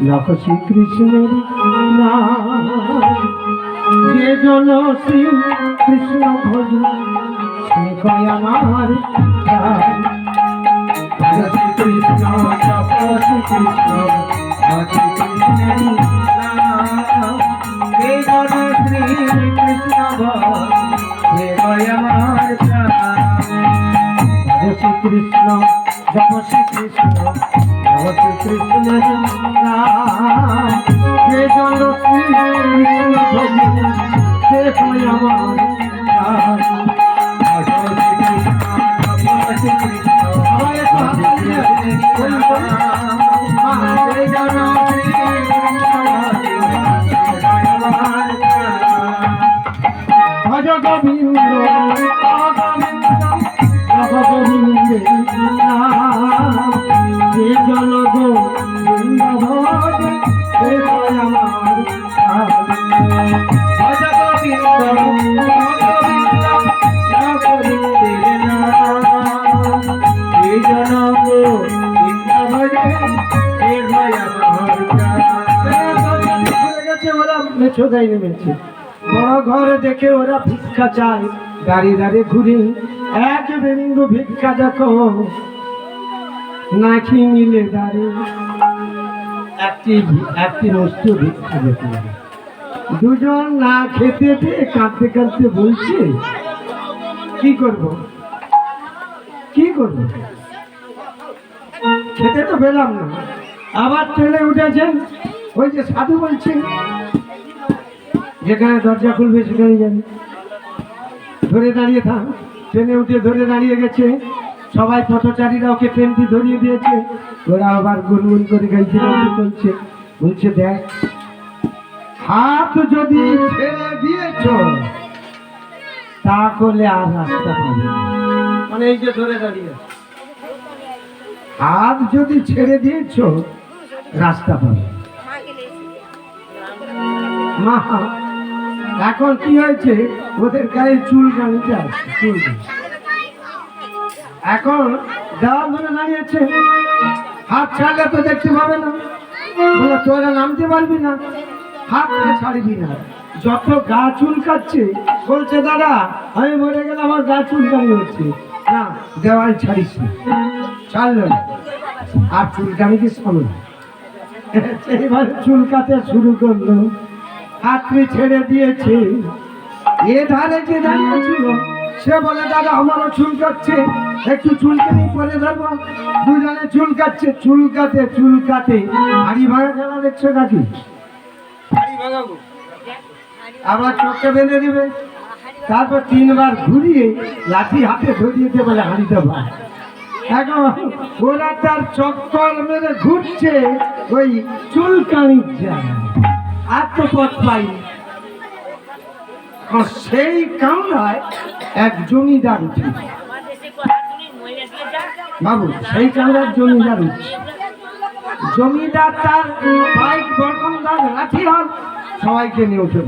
লখ শ্রীকৃষ্ণের নাম, যে জন শ্রীকৃষ্ণ ভজ সে কয় আমার প্রাণ। ভজ শ্রীকৃষ্ণ যত শ্রীকৃষ্ণ লখ শ্রীকৃষ্ণের নাম, যে জন শ্রীকৃষ্ণ ভজ সে কয় আমার প্রাণ। শ্রী কৃষ্ণ জপ শ্রী কৃষ্ণ জপ শ্রী কৃষ্ণ রাম যে জন শ্রী কৃষ্ণ ভজে সে হয় আমার রাম। ভজ শ্রী কৃষ্ণ জপ শ্রী কৃষ্ণ সবাই একটু হাত তালিয়ে বলুন, বলুন। যে জন শ্রী কৃষ্ণ ভজে সে হয় আমার রাম। ভজ গোবিন্দ গোবিন্দে নাম যে জন গোবিন্দ ভজে সে হয় আমার রাম। ভজ গোবিন্দ গোবিন্দ গোবিন্দে নাম যে জন গোবিন্দ ভজে সে হয় আমার রাম। গেছে ওরা মেছোদায় নেমেছে, বড় ঘর দেখে ওরা ভিক্ষা চায়, দাঁড়িয়ে দাঁড়িয়ে ঘুরে এক বিন্দু ভিক্ষা দেখো নাকি মিলে দাঁড়িয়ে একটি বস্তু ভিক্ষা দেখে দুজন না খেতে পেয়ে কাঁদতে কাঁদতে বলছে কি করব কি করব, খেতে তো পেলাম না। আবার ট্রেনে উঠেছেন, ওই যে সাধু বলছে যেখানে দরজা খুলবে সেখানে যাবে, ধরে দাঁড়িয়ে থাক। ট্রেনে উঠে ধরে দাঁড়িয়ে গেছে, সবাই পথচারীরা ওকে ট্রেনটি ধরিয়ে দিয়েছে, ওরা আবার গুনগুন করে গাইছে চলছে। বলছে দেখ, হাত যদি ছেড়ে দিয়েছ তাহলে আর রাস্তা পাবে না। মানে এই যে ধরে দাঁড়িয়ে, হাত যদি ছেড়ে দিয়েছ রাস্তা পাবে। মা এখন কি হয়েছে, ওদের গায়ে চুল গানিতে আছে, চুল এখন দেওয়াল ধরে দাঁড়িয়েছে, হাত ছাড়লে তো দেখতে পাবে না, বলে তোরা নামতে পারবি না, হাত ছাড়বি না। যত গা চুলকাচ্ছে বলছে দাদা আমি মরে গেলে আমার গা চুলকানি হচ্ছে, না দেওয়াল ছাড়িস না, ছাড়ল না, আর চুলকানিকে শোনো। এইবার চুলকাতে শুরু করলো, হাতটি ছেড়ে দিয়েছে। এ ধারে যে দাঁড়িয়েছিল সে বলে দাদা আমারও চুলকাচ্ছে, একটু চুলকানি করে ধরবো। দুজনে চুলকাচ্ছে, চুলকাতে চুলকাতে হাড়ি ভাঙা খেলা দেখছো নাকি, আবার চোখে বেঁধে দিবে, তারপর 3 বার ঘুরিয়ে লাঠি হাতে ধরিয়ে বলে হাড়িটা ভাঙ। এখন ওরা তার চক্কর মেরে ঘুরছে ওই চুলকানির জায়গায়, আর তো পথ পাইনি। সেই কামরায় এক জমিদার উঠে, বাবু সেই কামরার জমিদার উঠছে। জমিদার তার বাইক বরকমদার লাঠি হল সবাইকে নিয়ে উঠে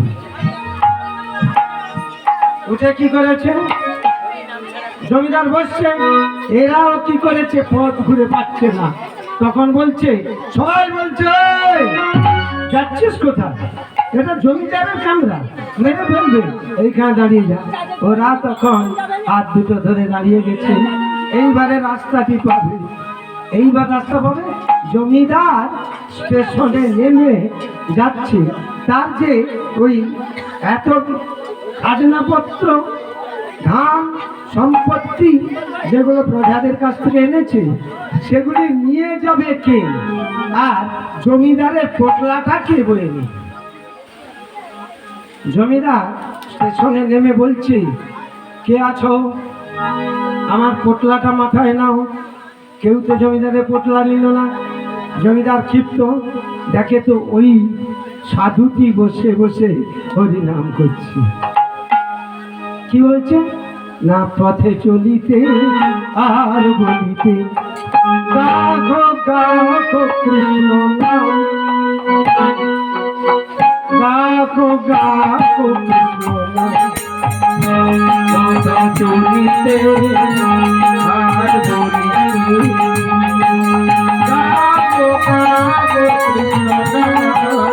উঠে কি করেছে, জমিদার বসছে, এরাও কি করেছে পথ ঘুরে পাচ্ছে না। তখন বলছে, সবাই বলছে যাচ্ছিস কোথায়, এটা জমিদারের কামরা, মেরে ফেলবে, এইখানে দাঁড়িয়ে যা। ওরা তখন হাত দুটো ধরে দাঁড়িয়ে গেছে, এইবারে রাস্তাটি পাবে, এইবার রাস্তা পাবে। জমিদার স্টেশনে নেমে যাচ্ছে, তার যে ওই এত খাজনাপত্র ধান সম্পত্তি যেগুলো প্রজাদের কাছ থেকে এনেছে সেগুলি নিয়ে যাবে কে, আর জমিদারের পোটলাটা কে বলে নি। জমিদার স্টেশনে নেমে বলছে, কে আছো, আমার পোটলাটা মাথায় নাও। কেউ তো জমিদারের পোটলা নিল না। জমিদার ক্ষিপ্ত, দেখে তো ওই সাধুটি বসে বসে হরি নাম করছে। কি বলছে না, পথে চলিতে আর বলিতে গাখো গাখো কৃষ্ণ নাম, গাখো গাখো কৃষ্ণ নাম, পথে চলিতে আর বলিতে গাখো গাখো কৃষ্ণ নাম,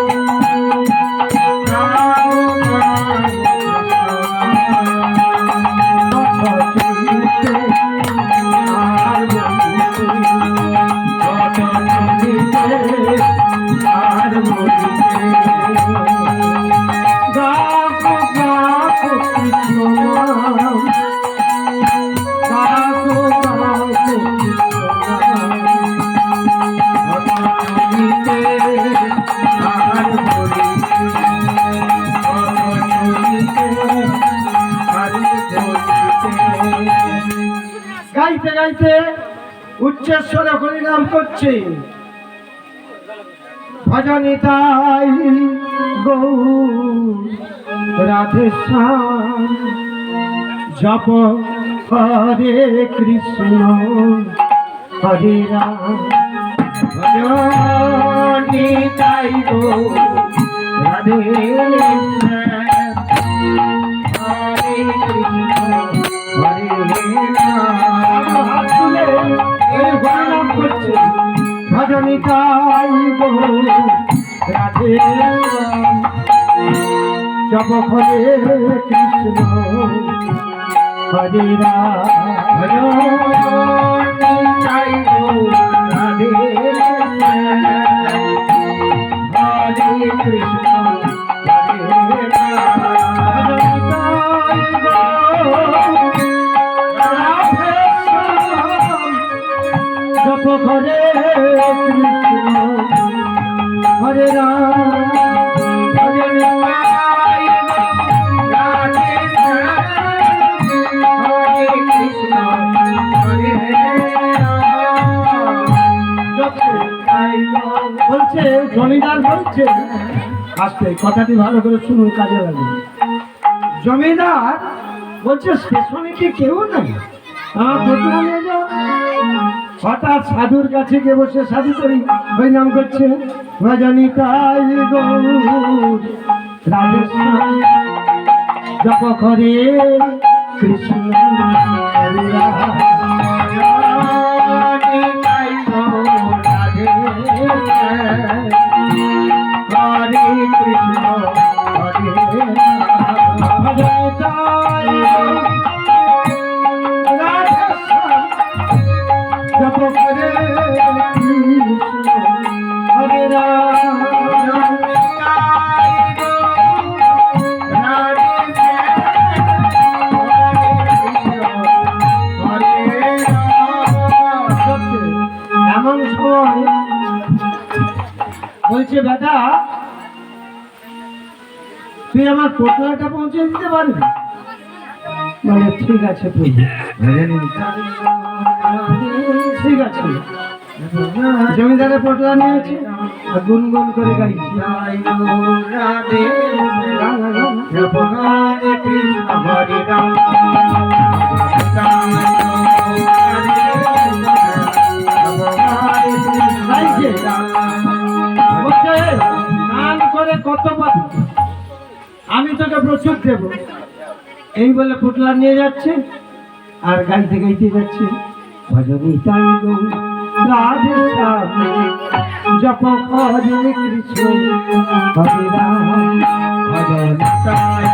গাইতে উচ্চস্বরে হরিনাম করছে। ভজনিতাই গৌর রাধে শ্যাম, জপ হরে কৃষ্ণ হরে রাম। ভজনিতাই গৌর রাধে শ্যাম, হরে কৃষ্ণ হরে রাম। হাত তুলে এই হরিনাম করছে। ভজনিতাই গৌর রাধে রাম, জপ হরে কৃষ্ণ হরে রাম। ভজনিতাই গৌর রাধে রাম, হরে কৃষ্ণ হরে রাম। ভজনিতাই গৌর রাধে শ্যাম, জপ হরে কৃষ্ণ হরে রাম। ভজনিতাই রাধে শ্যাম, হরে কৃষ্ণ হরে রাম। বলছে জমিদার বলছে, আজকে কথাটি ভালো করে শুনুন, কাজে লাগে। জমিদার বলছে স্টেশনে কি কেউ নাই, আমার প্রতিমা নিয়ে যাও। হঠাৎ সাধুর কাছে গিয়ে বসে সাধু করি ওই নাম করছে। ভজনিতাই গৌর রাধে শ্যাম, জপ হরে কৃষ্ণ হরে রাম। ভজনিতাই গৌর রাধে শ্যাম, হরে কৃষ্ণ হরে রাম। ভজনিতাই গৌর রাধে শ্যাম, জপ হরে কৃষ্ণ হরে রাম। ভজনিতাই গৌর রাধে শ্যাম, হরে কৃষ্ণ হরে রাম। এমন সময় বলছে, বেটা তুই আমার পোটলাটা পৌঁছে দিতে পারবি? বলে ঠিক আছে তুই। ঠিক আছে। জমিদারের পোটলা নিয়েছে আর গুনগুন করে গাইছে। রাধে কৃষ্ণ হরে রাম, গাইছে। বলছে গান করে কত পাবি, আমি তোকে প্রচুর দেব। এই বলে পুটলা নিয়ে যাচ্ছে আর গাইতে গাইতে যাচ্ছে। ভজনিতাই গৌর রাধে শ্যাম, জপ হরে কৃষ্ণ হরে রাম। ভজনিতাই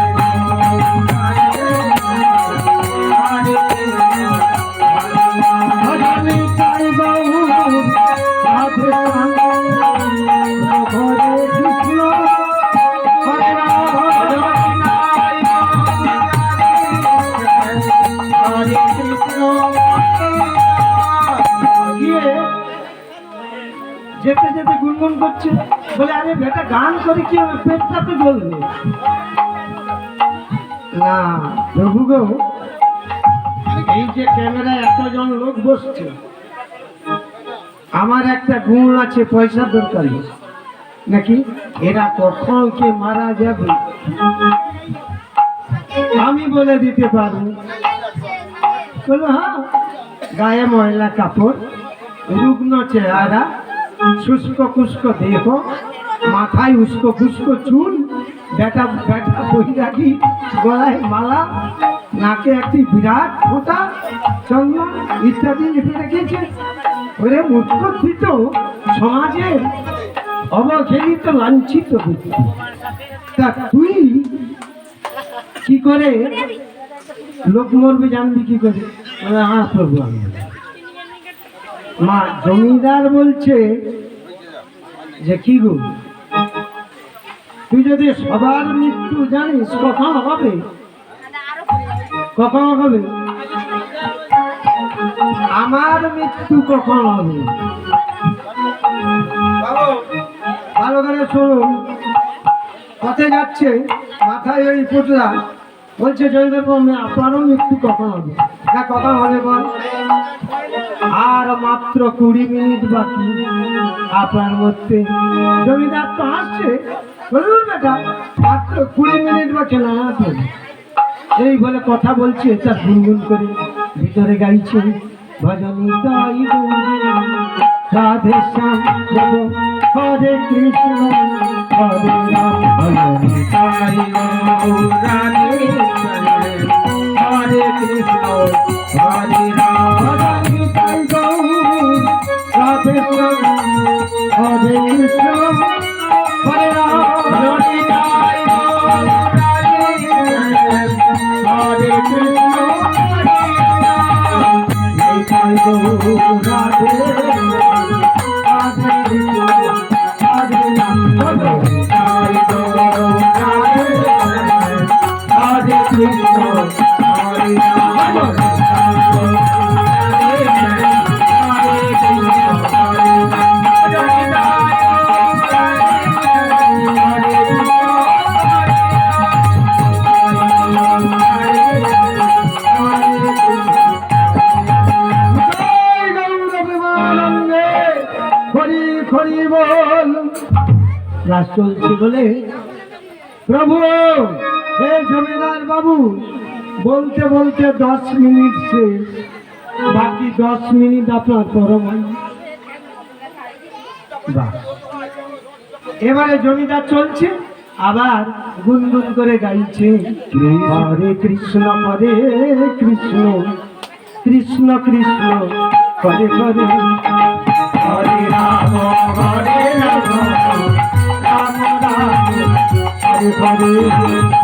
ভজনিতাই গৌর রাধে শ্যাম, হরে কৃষ্ণ হরে রাম। হরে কৃষ্ণ গিয়ে যেতে যেতে গুনগুন করছে। বলে আরে বেটা গান করে কি হবে, পেটটা তো জ্বলবে না। প্রভু গো, এই যে ক্যামেরায় এতজন লোক বসছে, আমার একটা গুণ আছে, পয়সার দরকার নেই নাকি? এরা কখন কে মারা যাবে আমি বলে দিতে পারবো। বলো হ্যাঁ, গায়ে ময়লা কাপড়, রুগ্ন চেহারা, শুষ্ক খুস্ক দেহ, মাথায় উস্কো খুস্কো চুল, বেটা বেটা বৈরাগী, গলায় মালা, নাকে একটি বিরাট ফোঁটা, চন্দন ইত্যাদি লিখে রেখেছে। ওরে মুখ্যথিত সমাজের অবহেলিত লাঞ্ছিত ব্যক্তি, তা তুই কি করে লোক মরবে জানবি কি করে? হ্যাঁ প্রভু আমি। মা জমিদার বলছে যে কি গো, তুই যদি সবার মৃত্যু জানিস কখন হবে, কখন হবে, আমার মৃত্যু কখন হবে? ভালো করে শুনুন। পথে যাচ্ছে, মাথায় ওই পুতলা, বলছে জয়দেব আপনারও মৃত্যু কখন হবে? না কখন হবে বল? আর মাত্র 20 মিনিট বাকি। আপনার মধ্যে জমিদার তো আসছে, বলুন বেটা মাত্র 20 মিনিট বাকি না তো। এই বলে কথা বলছে, তার গুনগুন করে ভিতরে গাইছে ভজনী গাই রাধে শ্যাম হরে কৃষ্ণ হরে রাম ভজনী গাই রাধে হরে কৃষ্ণ হরে রাম ভজনী গাই রাধে শ্যাম হরে কৃষ্ণ হরে রাম ভজনী গাই হরে কৃষ্ণ রাধে রাজ চলছে বলে প্রভু হে জমিদার বাবু বলতে বলতে 10 মিনিট শেষ, বাকি 10 মিনিট আপনার পরম। এবারে জমিদার চলছে, আবার গুনগুন করে গাইছে হরে কৃষ্ণ হরে কৃষ্ণ কৃষ্ণ কৃষ্ণ হরে হরে হরে রাম হরে রাম রাম রাম হরে হরে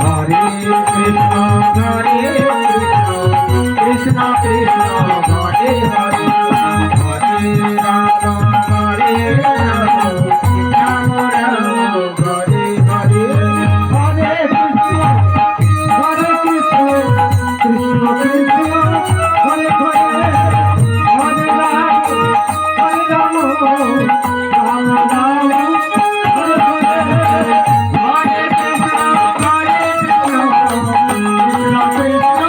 হরে কৃষ্ণ হরে কৃষ্ণ কৃষ্ণ হরে হরে হরে রাম হরে রাম রাম রাম হরে হরে হরে কৃষ্ণ হরে কৃষ্ণ কৃষ্ণ কৃষ্ণ হরে হরে হরে রাম হরে রাম রাম রাম হরে হরে হরে কৃষ্ণ হরে কৃষ্ণ কৃষ্ণ কৃষ্ণ হরে হরে হরে রাম হরে রাম রাম রাম হরে হরে হরে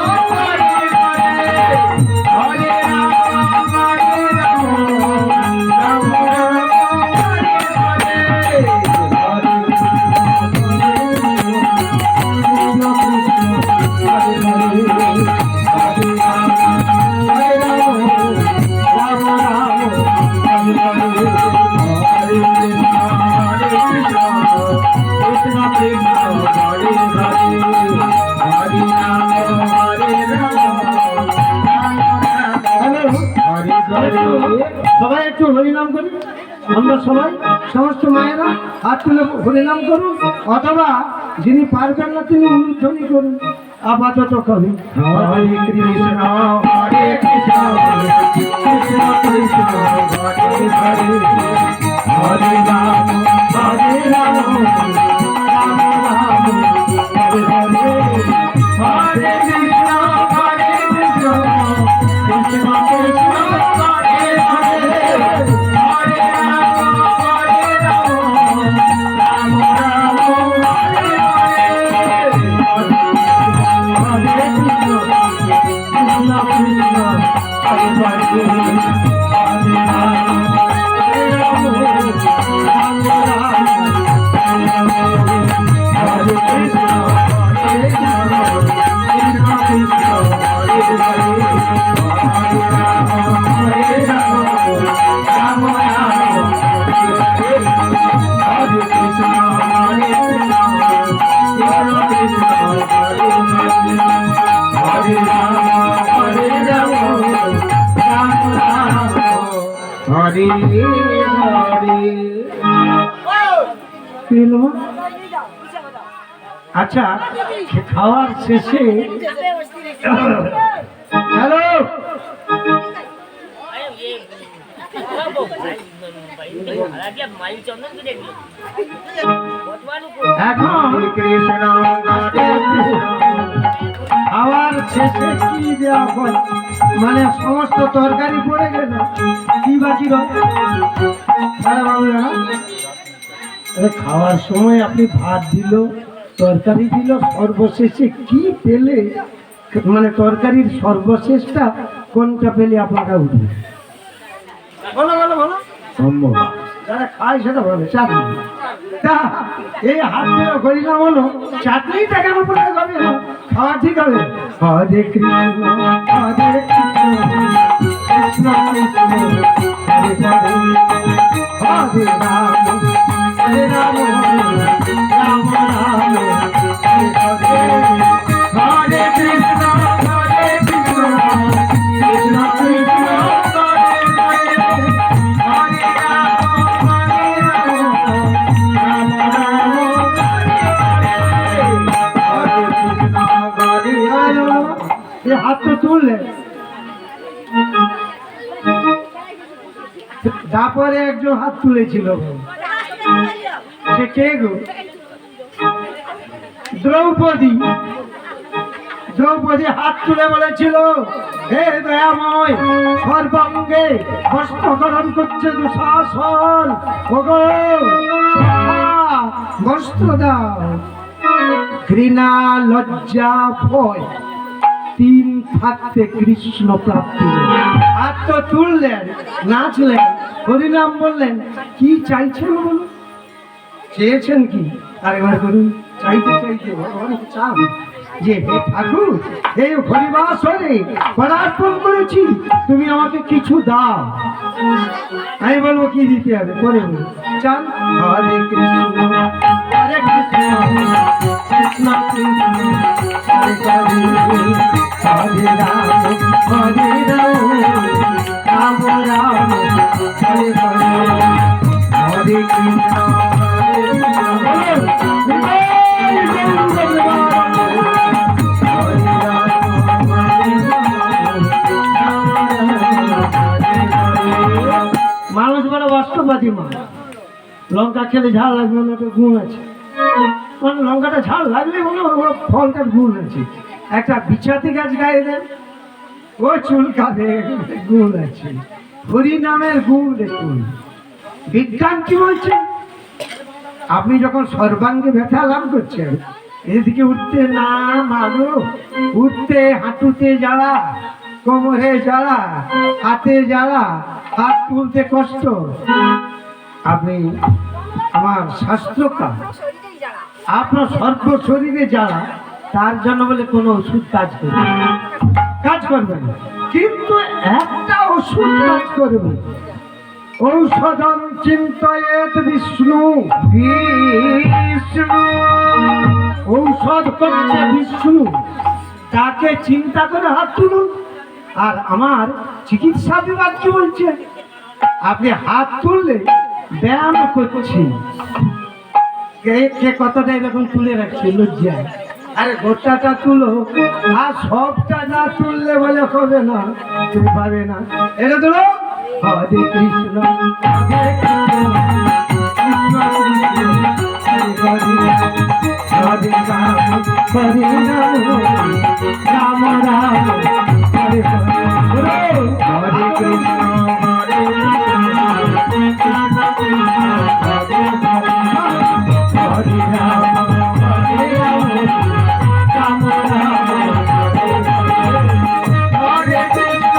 সবাই একটু হরিনাম করি, আমরা সবাই সমস্ত মায়েরা হাত তুলে হরিনাম করুন, অথবা যিনি পারবেন না তিনি উলুধ্বনি করুন। আপাতত কবি হরে কৃষ্ণ হরে কৃষ্ণ কৃষ্ণ কৃষ্ণ হরে হরে হরে রাম হরে রাম রাম রাম হরে হরে হরে কৃষ্ণ হরে কৃষ্ণ কৃষ্ণ কৃষ্ণ হরে হরে হরে রাম হরে রাম রাম রাম হরে হরে আচ্ছা, খাওয়ার শেষে হ্যালো এখন কৃষ্ণ খাওয়ার শেষে কি দেওয়া হয়, মানে সমস্ত তরকারি পড়ে গেল, কি বাকি রয়ে খাওয়ার সময় আপনি ভাত দিল, তরকারি দিল, সর্বশেষে কি পেলে, মানে তরকারির সর্বশেষটা কোনটা পেলে আপনারা উঠবে? বলো বলো বলো সম্ভব যারা খায় সেটা বলে চাটনি। তা এই হাত ধরে করি না বলো চাটনিটা কেন পড়ে যাবে না খাওয়া ঠিক হবে। হরে কৃষ্ণ হরে কৃষ্ণ কৃষ্ণ কৃষ্ণ হরে হরে হরে রাম হরে রাম রাম রাম হরে হরে হরে কৃষ্ণ হরে কৃষ্ণ কৃষ্ণ কৃষ্ণ হরে হরে হরে হাত তো তুললে তারপরে একজন হাত তুলেছিল সে কে গো দ্রৌপদী। দ্রৌপদী হাত তুলে বলেছিল হে দয়াময় সর্বাঙ্গে বস্ত্রকরণ করছে দুঃশাসন ওগো বস্ত্র দাও। ঘৃণা লজ্জা ভয় তিন থাকতে কৃষ্ণ প্রাপ্তি। হাত তো তুললেন নাচলেন হরিনাম বললেন কি চাইছেন বলুন চেয়েছেন কি আরেকবার করুন। চাইতে চাইতে ভগবান চান যে হে ঠাকুর হে হরিবাসরে পদার্পণ করেছি তুমি আমাকে কিছু দাও। আমি বলবো কি দিতে হবে করে চান। হরে কৃষ্ণ হরে কৃষ্ণ কৃষ্ণ কৃষ্ণ হরে হরে হরে রাম হরে রাম রাম রাম হরে হরে হরে কৃষ্ণ হরে মানুষ বড় বাস্তববাদী মা। লঙ্কা খেলে ঝাল লাগবে না, একটা গুণ আছে। মানে লঙ্কাটা ঝাল লাগলে বলে ওর ফলটার গুণ আছে। একটা বিছাতি গাছ গায়ে দেন ও চুল কাঁদে গুণ আছে। হরি নামের গুণ দেখুন। বিজ্ঞান কি বলছে আপনি যখন সর্বাঙ্গে ব্যথা লাভ করছেন এদিকে উঠতে না মাগো উঠতে হাঁটুতে জ্বালা কোমরে জ্বালা হাতে জ্বালা হাত তুলতে কষ্ট আপনি আমার শাস্ত্রকার আপনার সর্ব শরীরে জ্বালা তার জন্য বলে কোনো ওষুধ কাজ করবে না। কিন্তু একটা ওষুধ কাজ করবে। ঔষধম চিন্তয়েত বিষ্ণু বিষ্ণু ঔষধ করছে বিষ্ণু তাকে চিন্তা করে হাত তুলুন। আর আমার চিকিৎসা বিভাগ কি বলছে আপনি হাত তুললে ব্যায়াম করছি। কে কতটা এরকম তুলে রাখছে লজ্জায়। আরে গোটাটা তুলো আর সবটা না তুললে বলে হবে না তুমি পারবে না। এটা তুলো হরে কৃষ্ণ হরে কৃষ্ণ কৃষ্ণ হরে রাম হরে রাম রাম রাম হরে হরে হরে কৃষ্ণ হরে কৃষ্ণ হরে রাম হরে রাম রাম রাম হরে কৃষ্ণ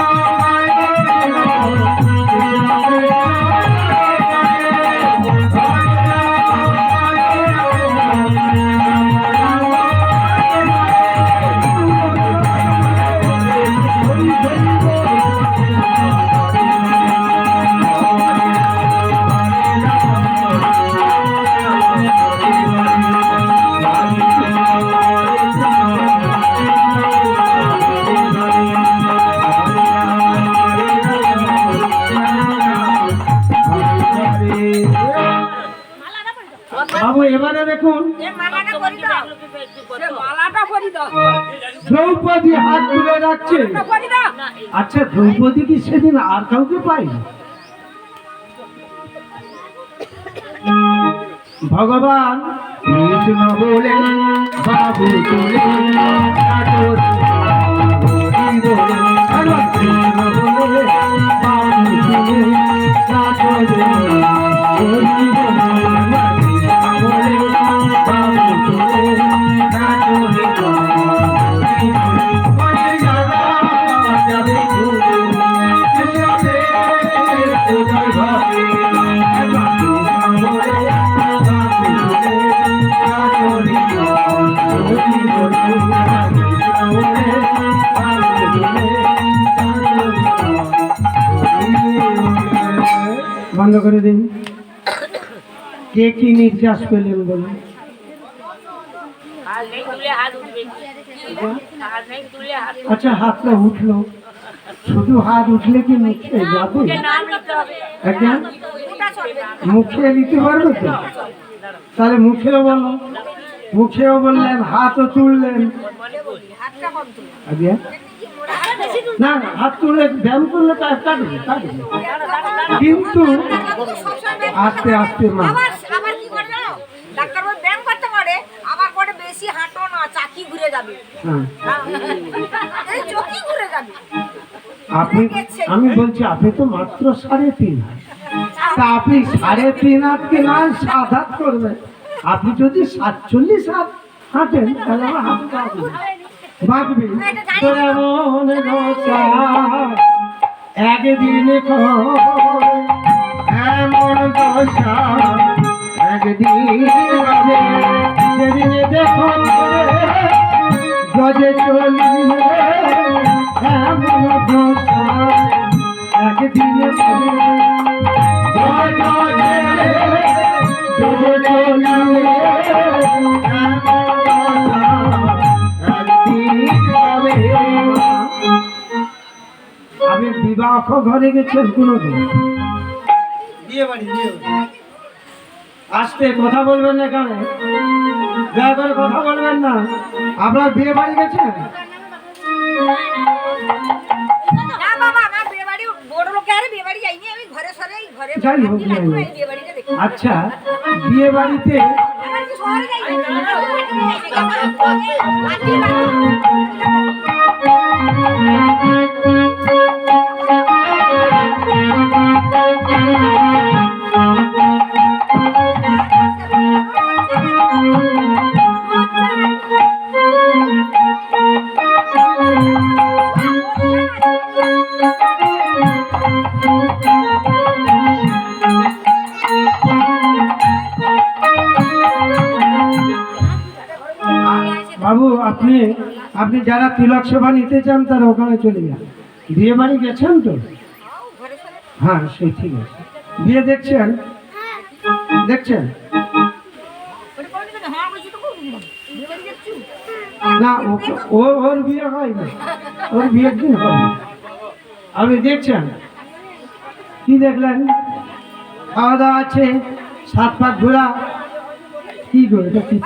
বাবু এবারে দেখুন দ্রৌপদী হাত তুলে রাখছে। আচ্ছা দ্রৌপদী কি সেদিন আর কাউকে পাই? ভগবান কৃষ্ণ বলে বাবু তুলে কৃষ্ণ বলে বাবু তুলে কে কি নির্যাস পেলেন বলুন? হাত নেই তুলে হাত উঠবে, হাত নেই তুলে হাত আচ্ছা, হাতটা উঠলো, শুধু হাত উঠলে কি মুখে যাবে? নাম নিতে হবে। একদম ওটা চলবে না। মুখে দিতে পারবে তো? তাহলে মুখেও বলো, মুখেও বললেন, হাতও তুললেন। হাতটা কম তুলে। আগে না না, হাত তুলে ব্যায়াম করলে তো কাটবে কাটবে, কিন্তু আস্তে আস্তে মা। আবার কি করে জানো, ডাক্তার বলে ব্যায়াম করতে পারে, আবার করে বেশি হাঁটো না, চাকি ঘুরে যাবে। হ্যাঁ, এই চকি ঘুরে যাবে। আপনি, আমি বলছি আপনি তো মাত্র 3.5 হাত, তা আপনি 3.5 হাত কি না 7 হাত করবেন? আপনি যদি 47 হাত হাঁটেন তাহলে আমার হাত বাঁকবে। তোরা মনে দশা একদিন এমন দশা একদিন হবে, যেদিন দেখো গজে চলিলে এমন দশা একদিন হবে, গজে চলিলে আমি বিবাহ ঘরে গেছেন কোনোদিন? আস্তে কথা বলবেন না, কেন দয়া করে কথা বলবেন না। আপনার বিয়ে বাড়ি গেছেন? না বাবা, আমার বিয়ে বাড়ি বড় লোকের বিয়ে বাড়ি যাইনি, আমি ঘরে সরে ঘরে যাই হোক, যাই হোক। বিয়ে বাড়িটা দেখি। আচ্ছা, বিয়ে বাড়িতে আমার কি শহরে যাইনি? বাবু, আপনি আপনি যারা তিলক সেবা নিতে চান তারা ওখানে চলে যান। বিয়ে বাড়ি গেছেন তো? হ্যাঁ, সেই ঠিক আছে। বিয়ে দেখছেন? দেখছেন না? ওর বিয়ে হয়নি, ওর বিয়ের দিন হবে। আপনি দেখছেন? কি দেখলেন? খাওয়া দাওয়া আছে, 7 পাক ঘোরা। কি গো এটা? কি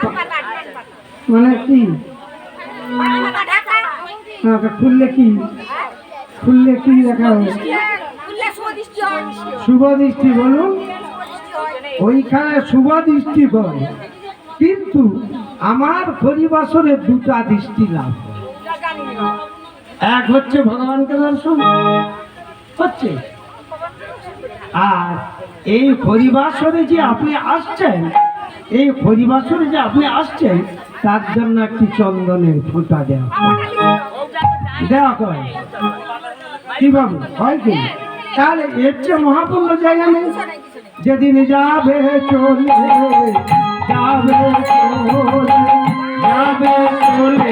মানে কি? খুললে কি, খুললে কি দেখা হবে? শুভ দৃষ্টি বলুন, ওইখানে শুভ দৃষ্টি হয়, কিন্তু আমার হরিবাসরে 2টা দৃষ্টি লাভ হয়। এক হচ্ছে ভগবানকে দর্শন হচ্ছে, আর এই হরিবাসরে যে আপনি আসছেন, এই হরিবাসরে যে আপনি আসছেন তার জন্য একটি চন্দনের ফোঁটা দেওয়া দেওয়া হয়। কিভাবে হয় কি? তাহলে এর চেয়ে মহাপূর্ণ জায়গা নেই। যেদিন যাবে চলে, যাবে চলে, যাবে চলে,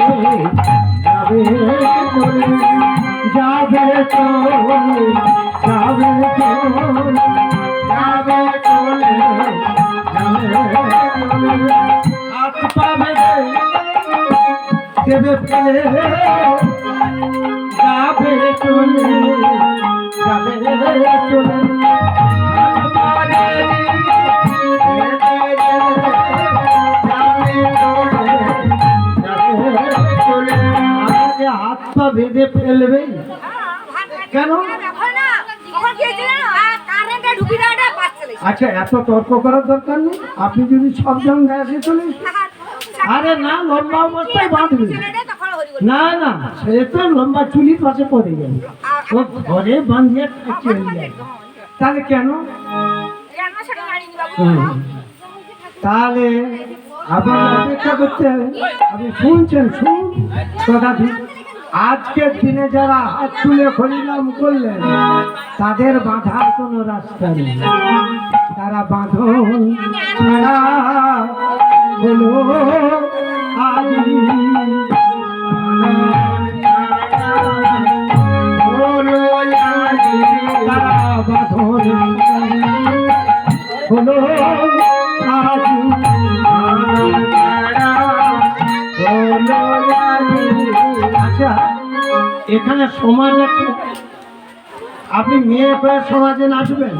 যাবে চলে, যাবে চলে, যাবে চলে, যাবে চলে, হাত পাবে দেবে ফেলে, যাবে চলে, যাবে চলে, হাত পা বেঁধে ফেলবে। কেন? আচ্ছা, এত তর্ক করার দরকার নেই। আপনি যদি সব জন গ্যাসে চলে, আরে না, লম্বা অবস্থায় বাঁধবে না, না সে তো লম্বা চুলির পাশে পড়ে যাবে, ও ঘরে বাঁধিয়ে চলে যাবে। তাহলে কেন? তাহলে আপনার অপেক্ষা করতে হবে। আপনি শুনছেন, শুন কথা ঠিক। আজকের দিনে যারা হাত তুলে হরিনাম করলেন তাদের বাঁধার কোনো রাস্তা নেই। তারা বাঁধন ছাড়া হলো আজি, তারা বাঁধন হলো এখানে সমাজ আছে, আপনি মেয়ে হয়ে সমাজে নাচবেন,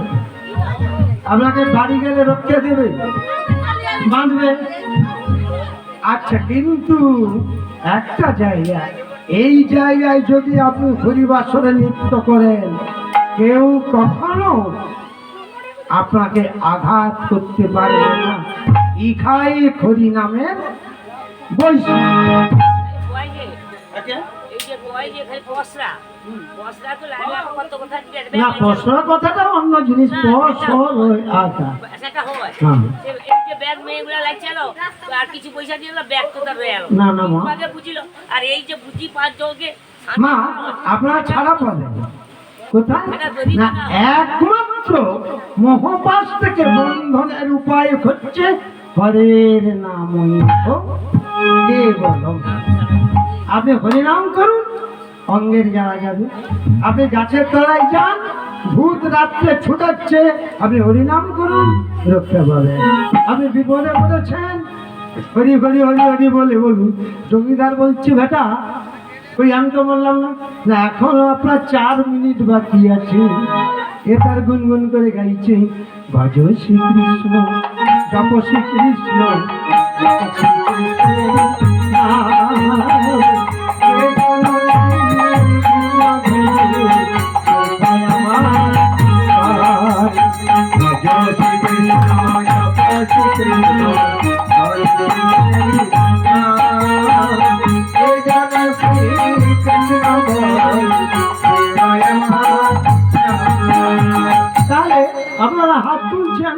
আপনাকে বাড়ি গেলে রক্ষা দেবে, বাঁধবে। আচ্ছা, কিন্তু একটা জায়গা, এই জায়গায় যদি আপনি হরিবাসরে নৃত্য করেন, কেউ কখনো আপনাকে আঘাত করতে পারবে না। ইখাই হরি নামের বৈশিষ্ট্য। না, পশরা কথাটা অন্য জিনিস। আচ্ছা, না না মা, মা আপনারা ছাড়া পাবেন কোথায়? না, একমাত্র মোহপাশ থেকে বন্ধনের উপায় হচ্ছে হরের নাম। আপনি হরিনাম করুন, অঙ্গের যাওয়া যাবে। আপনি গাছের তলায় যান, ভূত রাত্রে ছুটাচ্ছে, আপনি হরিনাম করুন, রক্ষা পাবেন। আপনি বিপদে পড়েছেন, হরি হরি হরি হরি বলে বলুন। জমিদার বলছে, বেটা ওই আমি তো বললাম না, না এখনো আপনার 4 মিনিট বাকি আছে। এ তার গুনগুন করে গাইছে, ভজ শ্রীকৃষ্ণ জপ শ্রীকৃষ্ণ তাহলে আপনারা হাত তুলছেন,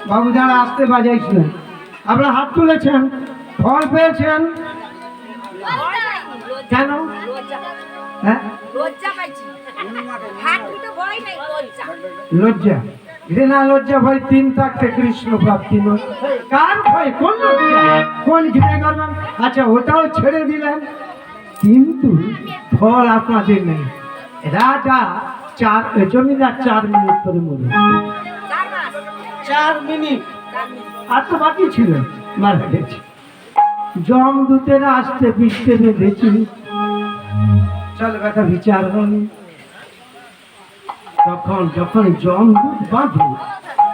বাবু যারা আসতে বাজাইছিলেন, আপনারা হাত তুলেছেন, ফল পেয়েছেন কেন? হ্যাঁ, লজ্জা, ঘৃণা, লজ্জা, ভয়, 3 থাকতে কৃষ্ণ প্রাপ্তি নয়। কার ভয়? কোন লজ্জা, কোন ঘৃণা করবেন? আচ্ছা, ওটাও ছেড়ে দিলেন, কিন্তু ফল আপনাদের নেই। রাজা জমিদার 4 মিনিট করে মরে, 4 মিনিট আর তো বাকি ছিল, মারা গেছে। যমদূতেরা আসতে পিছতে বেঁধেছি, চল বেটা বিচার হয়নি। তখন যখন যমদূত বাঁধে,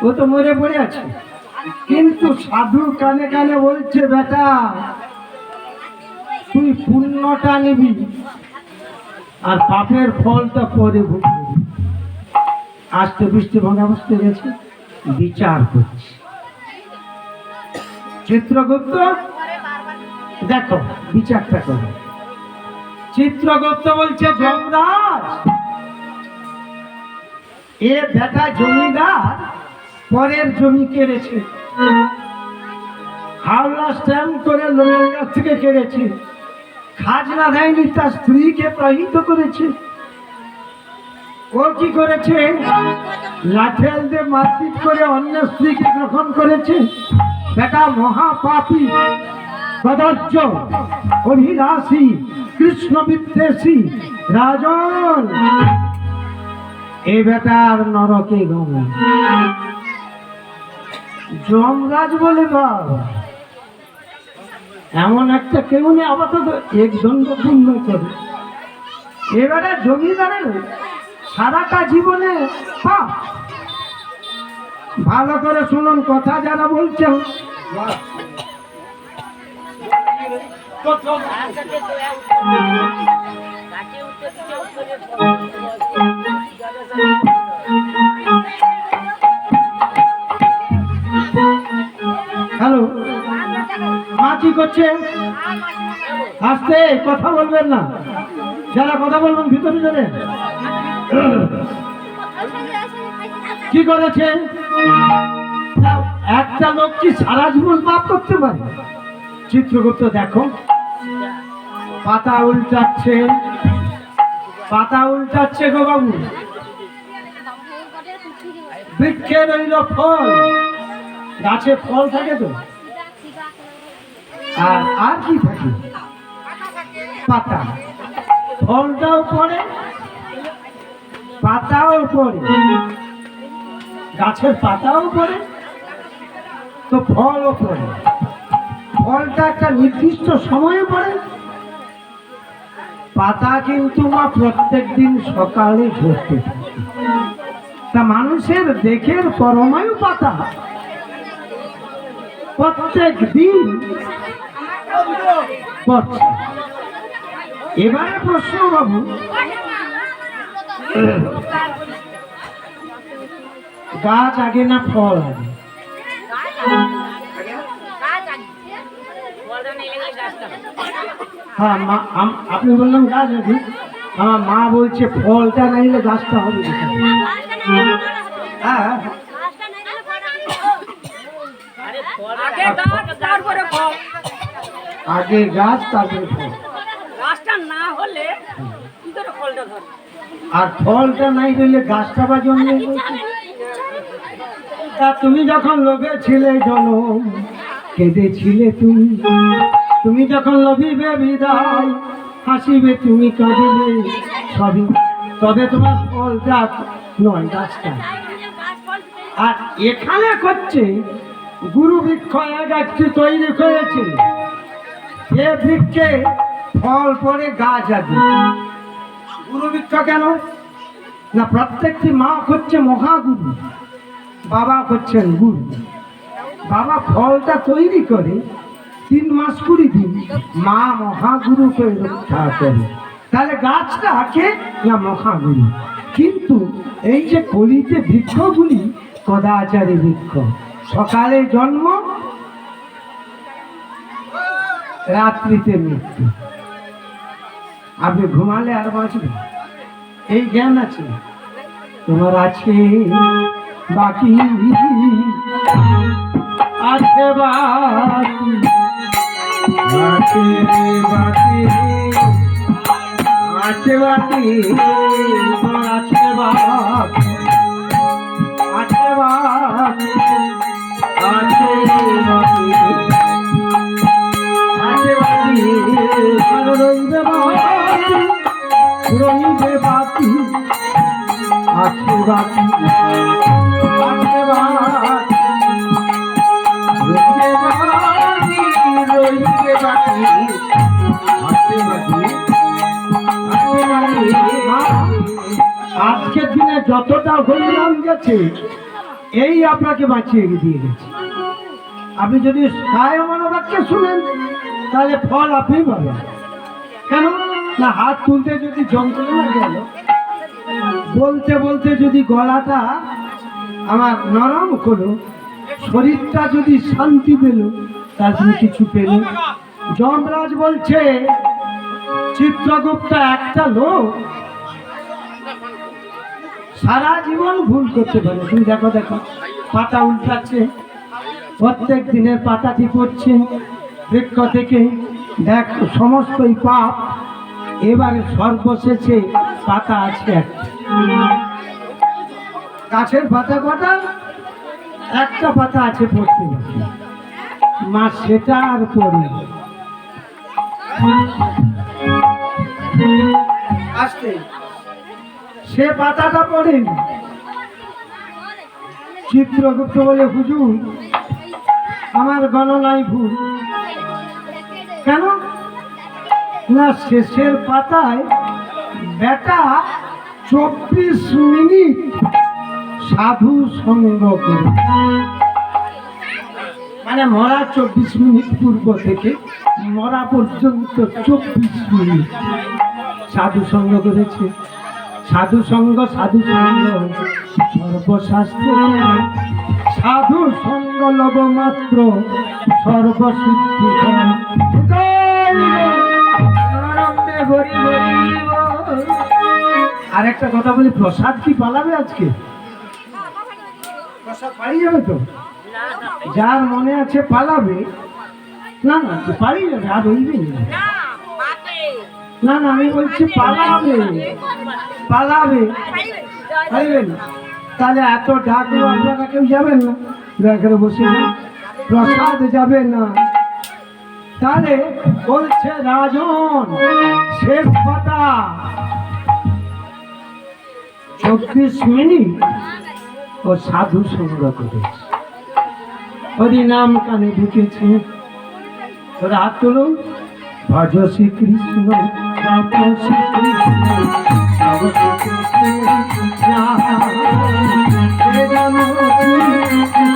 ও তো মরে পড়ে আছে, কিন্তু সাধু কানে কানে বলছে, বেটা তুই পুণ্যটা নিবি আর পাপের ফলটা পরে ভুগবি। আসতে বৃষ্টি ভাঙা বসতে গেছে, বিচার করছে। চিত্রগুপ্ত দেখো, বিচারটা করো। চিত্রগুপ্ত বলছে, যমরাজ এ বেটা জমিদার পরের জমি কেড়েছে, হাওলা স্ট্যাম্প করে লোকের কাছ থেকে কেড়েছে, খাজনা দেয়নি, তার স্ত্রীকে প্রহিত করেছে। ও কি করেছে? লাঠেল দিয়ে মারপিট করে অন্য স্ত্রীকে গ্রহণ করেছে। বেটা মহাপাপী, কদর্য, অভিলাষী, কৃষ্ণ বিদ্বেষী রাজন, এ বেটার নরকে গমন। যমরাজ বলে, বাবা এমন একটা কেউ নেই, আপাতত এক দণ্ড পূর্ণ করে। এবারে জমিদারের সারাটা জীবনে পাপ। ভালো করে শুনুন কথা যারা বলছেন। হ্যালো, মা কি করছে? আস্তে কথা বলবেন না, যারা কথা বলবেন ভিতরে যাবেন। কি করেছে? একটা লোক কি সারা জীবন পাপ করতে পারে? চিত্রগুপ্ত দেখো, পাতা উল্টাচ্ছে, পাতা উল্টাচ্ছে গো বাবু। বৃক্ষে রইল ফল, গাছে ফল থাকে তো, আর কি থাকে? পাতা। ফলটাও পড়ে, পাতাও পড়ে, গাছের পাতাও পড়ে, তো ফলও পড়ে। ফলটা একটা নির্দিষ্ট সময়ে পড়ে, পাতা কিন্তু মা প্রত্যেক দিন সকালে ঝরতে থাকে। তা মানুষের দেখের পরমায়ু পাতা প্রত্যেক দিন পড়ছে। এবারে প্রশ্ন বাবু, গাছ আগে না ফল আগে? হ্যাঁ মা, আপনি বললাম গাছ আগে, আমার মা বলছে ফলটা নাইলে গাছটা হবে কি করে? হ্যাঁ আগে গাছ তারপরে ফল, গাছটা না হলে কি করে ফলটা ধরে? আর ফলটা নাই রইলে গাছটা বা জন্মে বলছে। তা তুমি যখন লোভে ছিলে জনম কেঁদেছিলে তুমি, তুমি যখন লোভিবে বিদায় হাসিবে তুমি কাঁদিবে সবই, তবে তোমার ফলটা নয় গাছটা। আর এখানে করছে গুরু বৃক্ষ এক একটি তৈরি করেছে, এ বৃক্ষে ফল পরে গাছ আছে। গুরু বৃক্ষ কেন না, প্রত্যেকটি মা হচ্ছে মহাগুরু, বাবা হচ্ছেন গুরু। বাবা ফলটা তৈরি করে 3 মাস 20 দিন মা মহাগুরুকে রক্ষা করে, তাহলে গাছটা কে না মহাগুরু। কিন্তু এই যে কলিতে বৃক্ষগুলি কদাচারী বৃক্ষ, সকালে জন্ম রাত্রিতে মৃত্যু। আপনি ঘুমালে আর বাঁচবে, এই জ্ঞান আছে তোমার? আছে বাকি আছে বাকি আছে বাকি আছে বাকি তোমার আছে বাকি আছে বাকি আছে বাকি আছে বাকি আর রইবে বাকি রইবে বাকি আছে বাকি আছে বাকি রইবে বাকি রইবে বাকি আছে বাকি আছে বাকি। আজকের দিনে যতটা হরিনাম গেছে এই আপনাকে বাঁচিয়ে দিয়ে গেছে। আপনি যদি সায় মনোবাক্য শুনেন তাহলে ফল আপনি পাবেন। কেন না, হাত তুলতে যদি যন্ত্রণা গেল, বলতে বলতে যদি গলাটা আমার নরম হলো, শরীরটা যদি শান্তি পেল, তার জন্য কিছু পেল। যমরাজ বলছে চিত্রগুপ্ত একটা লোক সারা জীবন ভুল করতে পারে। তুমি দেখো দেখো পাতা উল্টাচ্ছে, প্রত্যেক দিনের পাতাটি পড়ছে বৃক্ষ থেকে, দেখ সমস্তই পাপ। এবারে সর্বশেষে পাতা আছে একটা, গাছের পাতা কটা? একটা পাতা আছে পড়তে মা, সেটা আর পড়ে আসতে সে পাতাটা পড়েনি। চিত্রগুপ্ত বলে হুজুর আমার গণনায় ভুল। কেন না, শেষের পাতায় বেটা 24 মিনিট সাধু সঙ্গ করে, মানে মরা 24 মিনিট পূর্ব থেকে মরা পর্যন্ত 24 মিনিট সাধু সঙ্গ করেছে। সাধু সঙ্গ সর্বশাস্ত্র, সাধু সঙ্গ লবমাত্র সর্বসিদ্ধি। আর একটা কথা বলি, প্রসাদ কি পালাবে আজকে? প্রসাদ পালিয়ে যাবে তো? যার মনে আছে পালাবে, না না পালিয়ে যাবে, আর রইবে না। না না আমি বলছি পালাবে, পালাবে, পালিবে না। তাহলে এত ডাকলো আপনারা কেউ যাবেন না? দয়া বসে প্রসাদ যাবে না। তাহলে বলছে রাজন শেষ পাতা 24 মিনিট ও সাধু সঙ্গ করেছে, হরি নাম কানে ঢুকেছে। তোরা হাত তুলুন, ভজ শ্রীকৃষ্ণ জপ শ্রীকৃষ্ণ জপ শ্রীকৃষ্ণ হে রাম শ্রীকৃষ্ণ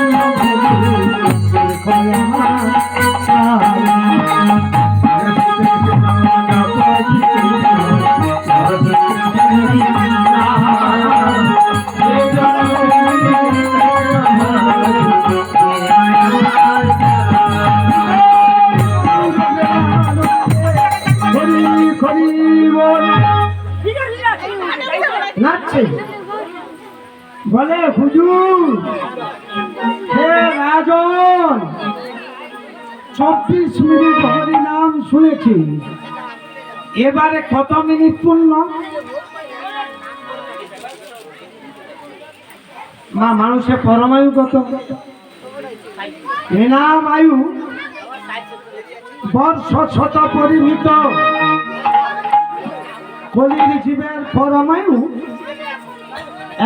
নাচছে বলে হুজুর হে রাজন 24 মিনিট হরি নাম শুনেছি, এবারে কত মিনিট পূর্ণ? মা মানুষের পরমায়ু কত? এ নাম আয়ু বর্ষ শত পরিমিত, কলির জীবের পরমায়ু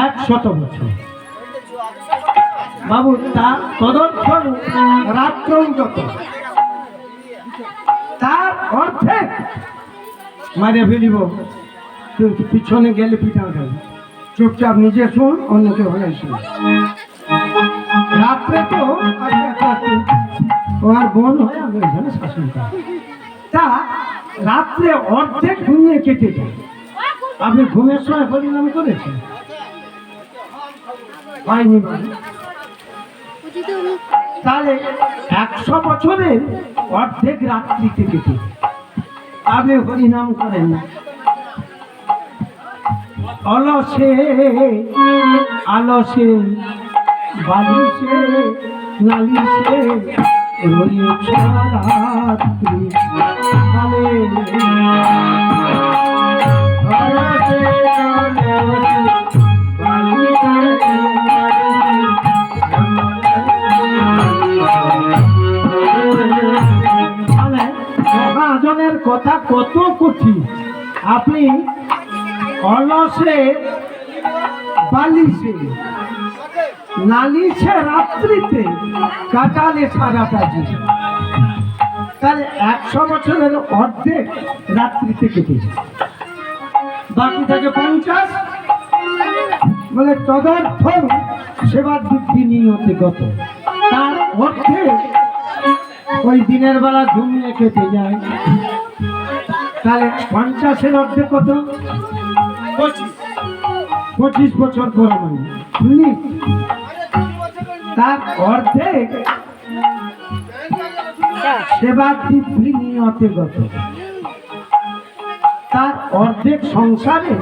100 বছর। বাবু তার তদর্থন রাত্রগত, তার অর্ধেক মারে ফেলিব। তুই পিছনে গেলে পিঠা উঠাবি, চুপচাপ নিজে শুন, অন্যকে হলে শুন। রাত্রে তো তোমার বোন হয়, আমি ওইখানে শাসন করি। তা রাত্রে অর্ধেক ঘুমিয়ে কেটে যায়। আপনি ঘুমের সময় পরিণাম করেছেন? হয়নি। তাহলে 100 বছরের অর্ধেক রাত্রিতে কেটে আপনি হরিনাম করেন না। অলসে আলসে বালিশে নালিশে রয়েছ রাত্রি কালে। মহাজনের কথা কত কঠিন। আপনি অলসে বালিশে নালিশে রাত্রিতে কাটালে সারাটা জীবন, তাহলে 100 বছরের অর্ধেক রাত্রিতে কেটেছে, বাকি থাকে 50। বলে তদর্থম সেবা দিব্যি নিয়তে গত, তার অর্ধেক ওই দিনের বেলা ঘুমিয়ে কেটে যায়। তাহলে 50-এর অর্ধেক কত? 25 বছর পরমায়ু। তার অর্ধেক সেবা দিব্যি নিয়তে গত, তার অর্ধেক সংসারে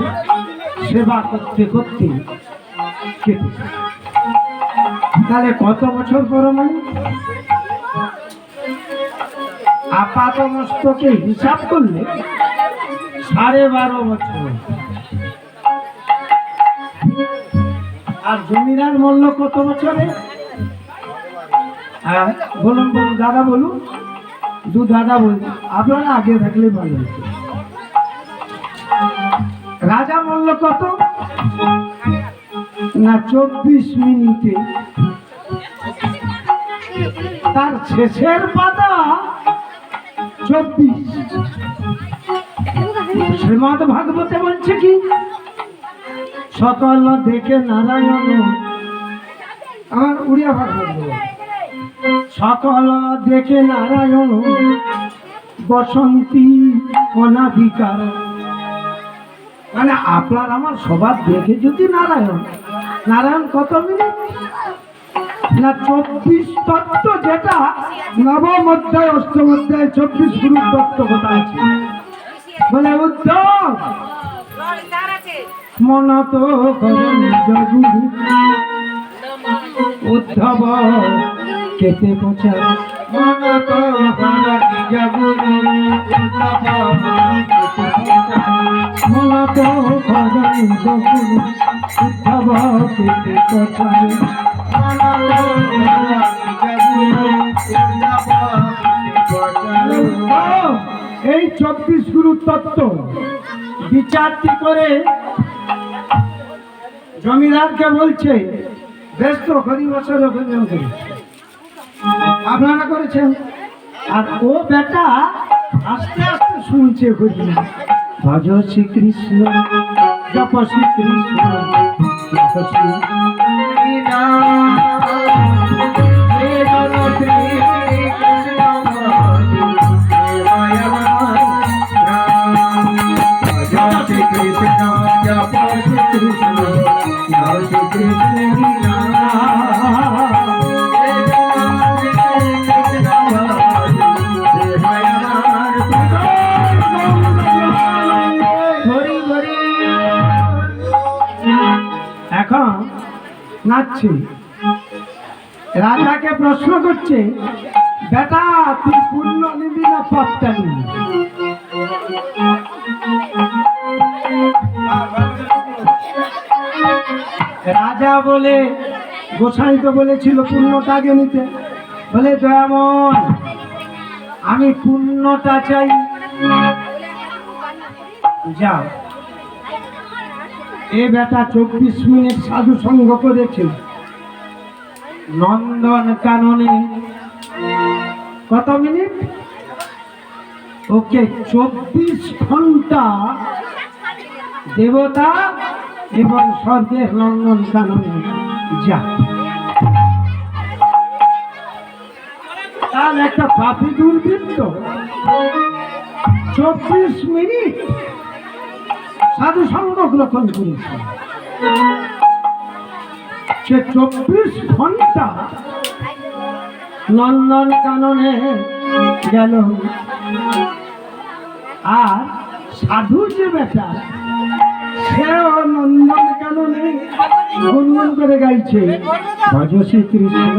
সেবা করতে করতে কেটে। তাহলে কত বছর পরমায়ু? আপাত মস্তকে হিসাব করলে 12.5 বছর। আর জমিদার মূল্য কত বছরে? হ্যাঁ বলুন বলুন দাদা, বলুন দাদা বলুন, আপনারা আগে থাকলে ভালো হতো। রাজা মূল্য কত? না 24 মিনিটে। তার শেষের পাতা 24। শ্রীমদ ভাগবতে বলছে কি, সকল দেখে নারায়ণ, আমার উড়িয়া ভাগবত, সকল দেখে নারায়ণ বসন্তী অনাধিকার। মানে আপনার আমার সবার দেখে যদি নারায়ণ, নারায়ণ কত মিনিট? না 24 তত্ত্ব, যেটা নবম অধ্যায় অষ্টম অধ্যায় 24 গুরু তত্ত্ব কথা আছে। বলে উদ্ধব মনত করুন জগুরু, উদ্ধব কেতে পচা মনত করুন জগুরু, উদ্ধব মনত করুন জগুরু, উদ্ধব কেতে পচা। এই 24 গুরু তত্ত্ব বিচারটি করে জমিদারকে বলছে, বেশ তো হরিবসর হরিনাম করি আপনারা করেছেন। আর ও বেটা আস্তে আস্তে শুনছে হরিনাম। ভজ শ্রীকৃষ্ণ জপ শ্রীকৃষ্ণ জপ এখন নাচছে। রাজাকে প্রশ্ন করছে, বেটা তুই পুণ্য নিবি না পাপটা নিবি? রাজা বলে, গোসাই তো বলেছিল পুণ্যটা আগে নিতে। বলে দয়াময় আমি পুণ্যটা চাই। যাও, এ বেটা 24 মিনিট সাধু সঙ্গ করেছে নন্দন কাননে। কত মিনিট? ওকে 24 ঘন্টা দেবতা এবং স্বর্গের নন্দন কাননে যা। তার একটা পাপি দুর্বৃত্ত 24 মিনিট সাধু সঙ্গ গ্রহণ করেছে। সে 24 ঘন্টা নন্দন কাননে গেল। আর সাধু যে বেটা সেও নন্দন কাননে গুনগুন করে গাইছে, ভজ শ্রীকৃষ্ণ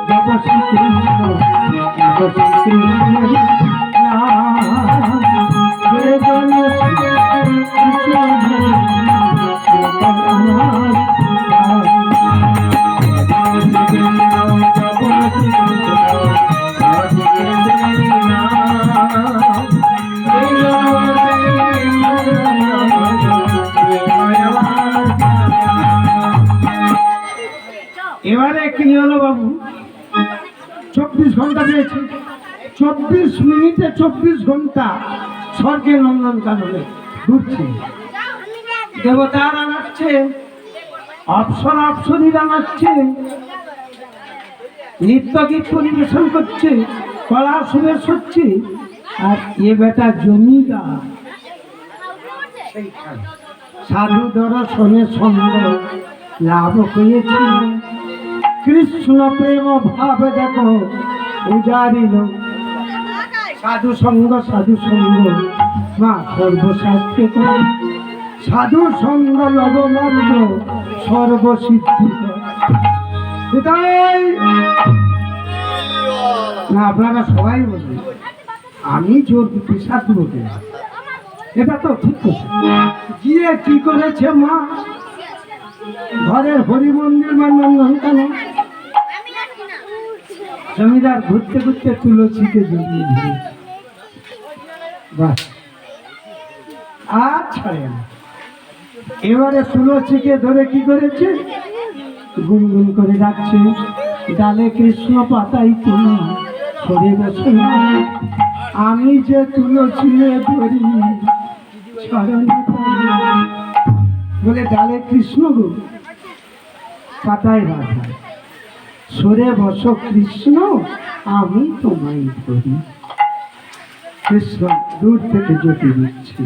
জপ শ্রীকৃষ্ণ জপ শ্রীকৃষ্ণ এবারে কি হলো বাবু? 24 ঘন্টা পেয়েছে। 24 মিনিটে 24 ঘন্টা স্বর্গের নন্দন কাননে ঘুরছে। দেবতারা নাচছে, অপ্সরা অপ্সরীরা নাচছে, নৃত্য গীত পরিবেশন করছে, কলা সুরেশ হচ্ছে। আর এ বেটা জমিদার সাধু দর্শনের সঙ্গ লাভ হয়েছিল। কৃষ্ণ প্রেম ভাব দেখো উজারিল। সাধু সঙ্গ মা সর্বশাস্ত্রে করে, সাধু সঙ্গ লবমার্গ সর্বসিদ্ধি। এটাই না, আপনারা সবাই বলবেন আমি জোর দিতে সাধু বলতে। এটা তো ঠিক কথা। গিয়ে কি করেছে মা? ঘরের হরি মন্দির বা নন্দন কানন জমিদার ঘুরতে ঘুরতে তুলসীকে জড়িয়ে ধরেছে। বাস আর ছাড়ে না। এবারে তুলসীকে ধরে কি করেছে? গুনগুন করে ডাকছে, ডালে কৃষ্ণ পাতাই তুমি সরে বসে না, আমি যে তুলসী ধরি বলে ডালে কৃষ্ণ গো পাতায় রাধা, সরে বসো কৃষ্ণ আমি তোমায় ধরি। কৃষ্ণ দূর থেকে জ্যোতি দিচ্ছে।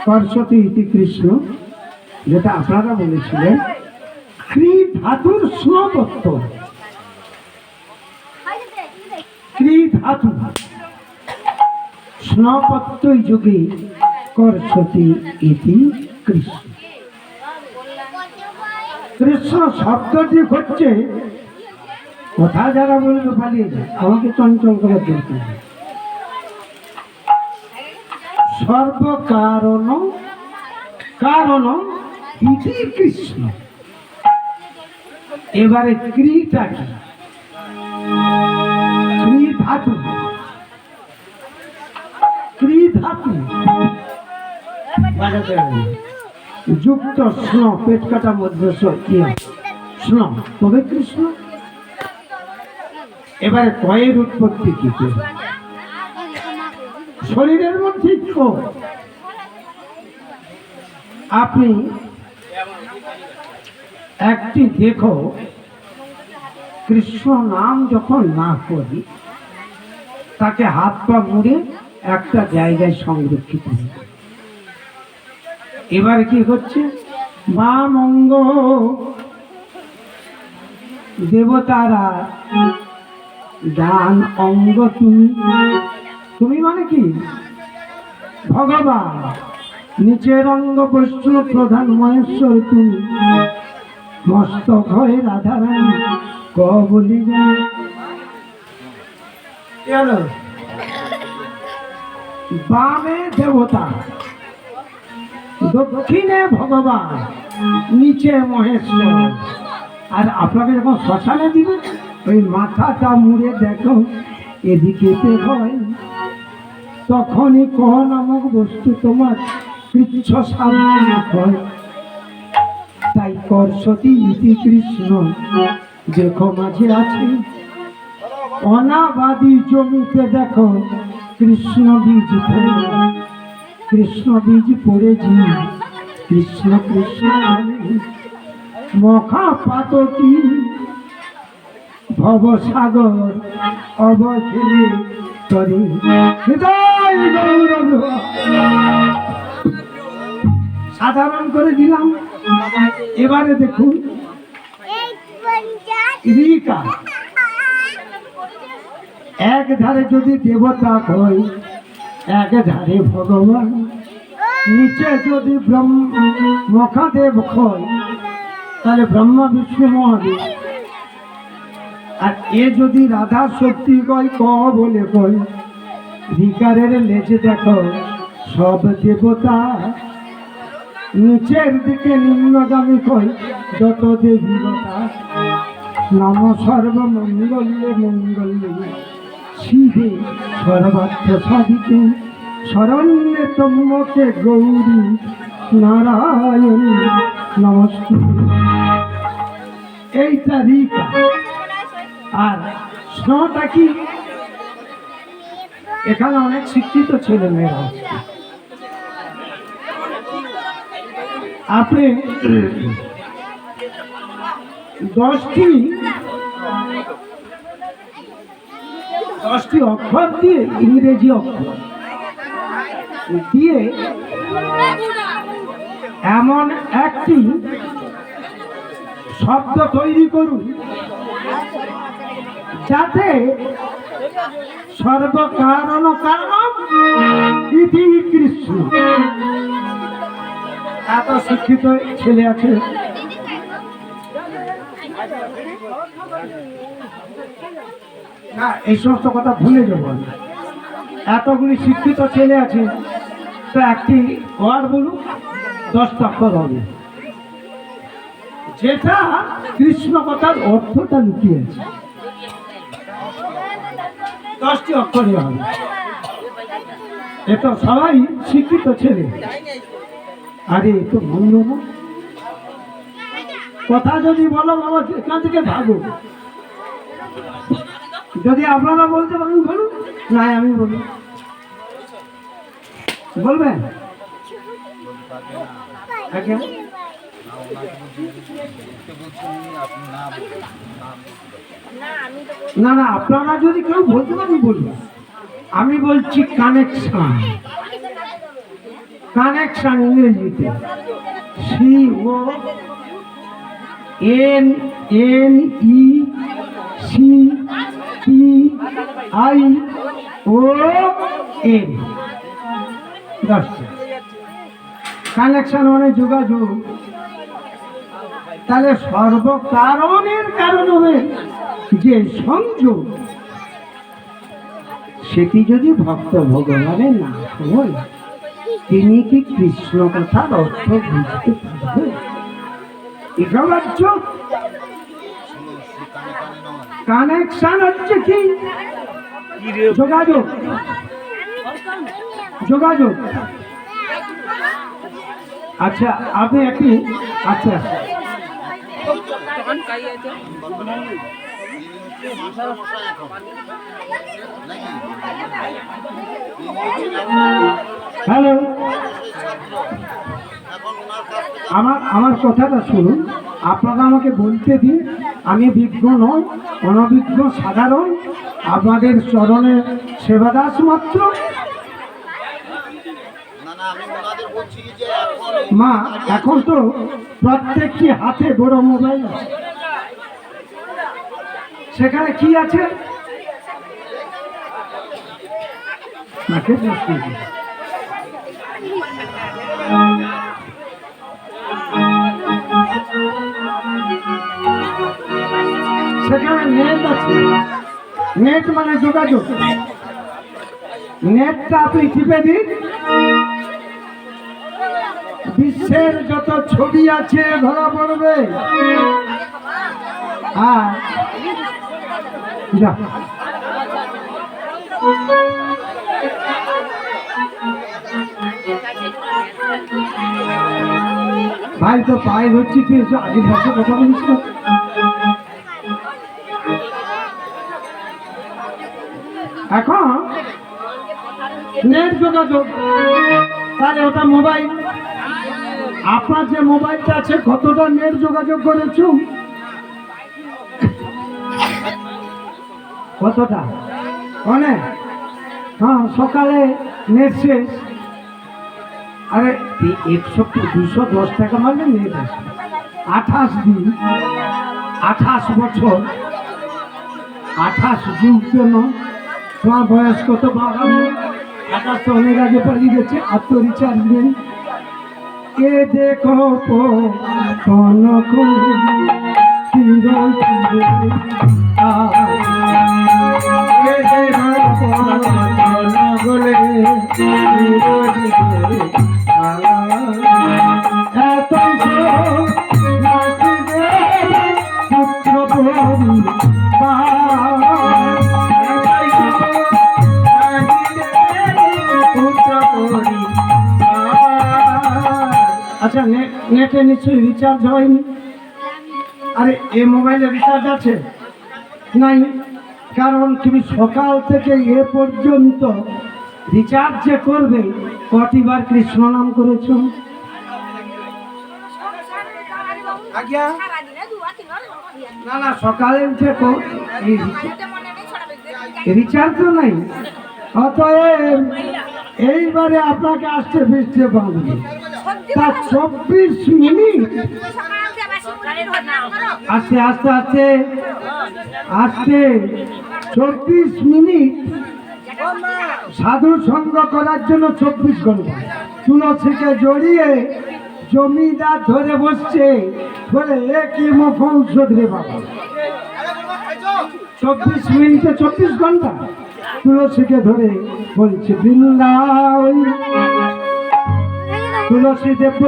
সরস্বতী ইতি কৃষ্ণ, যেটা আপনারা বলেছিলেন, ক্রি ধাতুর স্নপত্য। ক্রি ধাতু স্নপত্যই যুগে করছতি ইতি কৃষ্ণ। কৃষ্ণ শব্দটি হচ্ছে, কথা যারা বলবে পালিয়ে যায়, আমাকে চঞ্চল করার দরকার। সর্বকারণ কারণ ইতি কৃষ্ণ। এবারে ক্রিটা কি? ক্রি ধাতু। ক্রি ধাতু যুক্ত স্ন, পেট কাটা মধ্যে স্ন, তবে কৃষ্ণ। এবারে কয়ের উৎপত্তি কি? শরীরের মধ্যে ক্ষোভ। আপনি একটি দেখো, কৃষ্ণ নাম যখন না করি তাকে হাত পা মুড়ে একটা জায়গায় সংরক্ষিত হবে। এবার কি হচ্ছে, বাম অঙ্গ দেবতারা, ডান অঙ্গ তুমি। তুমি মানে কি? ভগবান। নিচের অঙ্গ বৈষ্ণব প্রধান মহেশ্বর তুমি। মস্তক হয়ে রাধারানী ক বলি যায়। বামে দেবতা, দক্ষিণে ভগবান, নিচে মহেশ্বর। আর আপনাকে যখন শ্মশানে দিবে, ওই মাথাটা মুড়ে দেখো এদিকে হয়, তখনই ক নামক বস্তু তোমার কৃচ্ছ সাধন হয়। তাই করসতী ইতি কৃষ্ণ দেখো মাঝে আছে, অনাবাদী জমিতে দেখো কৃষ্ণ বীজ পড়ে। কৃষ্ণ বীজ পড়েছি, কৃষ্ণ কৃষ্ণ মখা পাতকি ভবসাগর অবহেলে তরি। সাধারণ করে দিলাম। এবারে দেখুন রিকা, এক ধারে যদি দেবতা হয়, এক ধারে ভগবান, নিচে যদি মহাদেব হয়, তাহলে ব্রহ্মা বিষ্ণু মহাদেব। আর এ যদি রাধা শক্তি কয় ক বলে কয়, রিকারের লেজে দেখো সব দেবতা, নিচের দিকে নিম্নগামী কয় যত দেবীতা। নম সর্বমঙ্গলে মঙ্গলে শিবে সর্বার্থ সাধিকে, শরণ্যে ত্র্যম্বকে গৌরী নারায়ণী নমস্তে। এইটা রিকা। আর স্নটা কি? এখানে অনেক শিক্ষিত ছেলে মেয়েরা আছে। আপনি 10টি অক্ষর দিয়ে, ইংরেজি অক্ষর দিয়ে এমন একটি শব্দ তৈরি করুন যাতে সর্বকারণ কারণ ইতি কৃষ্ণ। এত শিক্ষিত ছেলে আছে। না, এই সমস্ত কথা ভুলে যাব। এতগুলি শিক্ষিত ছেলে আছে, তো একটি ওয়ার্ড বলুন, 10টা অক্ষর হবে, যেটা কৃষ্ণ কথার অর্থটা লুকিয়েছে। 10টি অক্ষরই হবে। এটা সবাই শিক্ষিত ছেলে। আরে তো বললো না কথা, যদি বলো বাবা এখান থেকে ভাগো। যদি আপনারা বলতে পারেন বলুন, না আমি বলি, বলবেন? না না, আপনারা যদি কেউ বলতে পারেন বলবেন। আমি বলছি কানেকশন। কানেকশন ইংরেজিতে CONNECTION। কানেকশন মানে যোগাযোগ। তাহলে সর্বকারণের কারণ হবে যে সংযোগ, সেটি যদি ভক্ত ভগবানের না হয়, তিনি কি কৃষ্ণ কথার অর্থ বুঝতে পারবে? কানেকশন হচ্ছে কি? যোগাযোগ। যোগাযোগ। আচ্ছা, আপনি একটি, আচ্ছা হ্যালো, আমার কথাটা শুনুন। আপনারা আমাকে বলতে দিন, আমি বিজ্ঞ নয়, অনভিজ্ঞ, সাধারণ, আপনাদের চরণে সেবাদাস মাত্র। মা, এখন তো প্রত্যেকটি হাতে বড় মোবাইল আছে, সেখানে কি আছে নাকে প্রশ্ন দিই। সেখানে নেট আছে, নেট মানে যোগাযোগ। নেটটা আপনি টিপে দিন, বিশ্বের যত ছবি আছে ধরা পড়বে। আর যা ভাই, তো পায়ে হচ্ছে, তুই আগের ভাষা কথা বলিস না। এখন নেট যোগাযোগ, তাহলে ওটা মোবাইল। আপনার যে মোবাইলটা আছে কতটা নেট যোগাযোগ করেছ? কতটা? অনেক। হ্যাঁ, সকালে নেট শেষ, আরে 100-210 টাকা মারলে নেট আসে। 28 দিন, 28 বছর, 28 যুগ জন্য। তোমার বয়স কত? 52। 28 তো অনেক আগে পালিয়ে গেছে। আর তো রিচার্জ নেই। এ দেখো কনক আচ্ছা, নেটে নিশ্চয়ই রিচার্জ হয়নি। আরে এই মোবাইলে রিচার্জ আছে নাই? কারণ তুমি সকাল থেকে এ পর্যন্ত রিচার্জ যে করবে, কটিবার কৃষ্ণ নাম করেছ? না না, সকালে উঠে রিচার্জ তো নাই। অতএব এইবারে আপনাকে আসতে বৃষ্টি পাবে, তা 24 মিনিট। আস্তে আস্তে আস্তে আস্তে 24 মিনিট সাধু সঙ্গ করার জন্য 24 ঘন্টা। তুলসীকে জড়িয়ে জমিদার ধরে বসছে, বলে কি মুখ ঔষধ রে বাবা। 24 মিনিটে 24 ঘন্টা তুলসীকে ধরে বলছে বৃন্দাবন। তুলসী দেব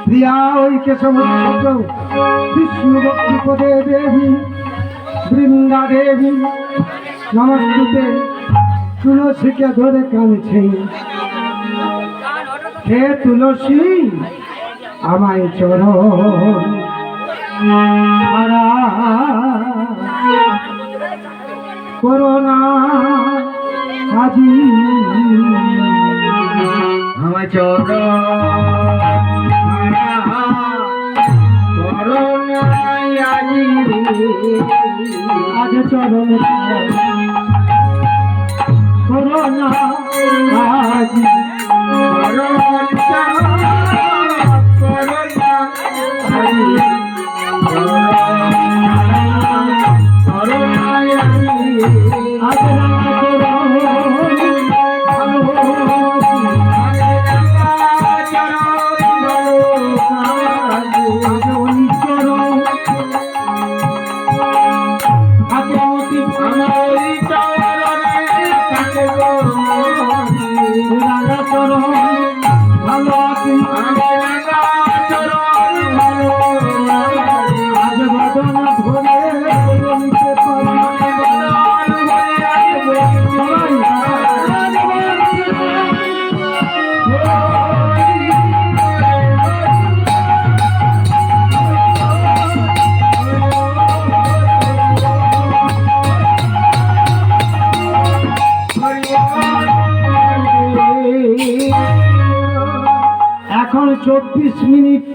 প্রিয়া ওই কেশব বিষ্ণু ভক্তি পদে দেবী বৃন্দা দেবী নমস্তুতে। তুলসীকে ধরে কাঁদছে, হে তুলসী আমায় চরণ ছাড়া করোনা আজি, আমায় চরণ আজি, আজ চরণ করোনা আজি, ভালো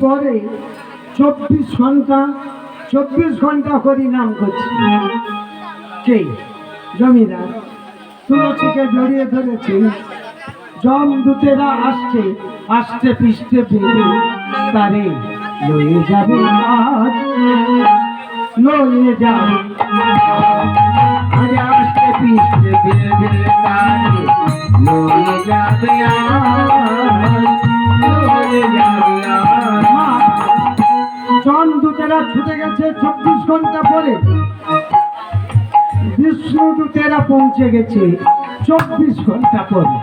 পরে 24 ঘন্টা হরি নাম করছে। কে? জমিদার তুলসীকে জড়িয়ে ধরেছে। যমদূতেরা আসছে, আস্তে পিষ্টে বেঁধে তারে লয়ে যাবে আজ, লয়ে যাবে আজ আস্তে পিষ্টে বেঁধে তারে লয়ে যাবে আজ, লয়ে যাবে আজ। যমদূতেরা ছুটে গেছে 24 ঘন্টা পরে, বিষ্ণুদূতেরা পৌঁছে গেছে 24 ঘন্টা পরে।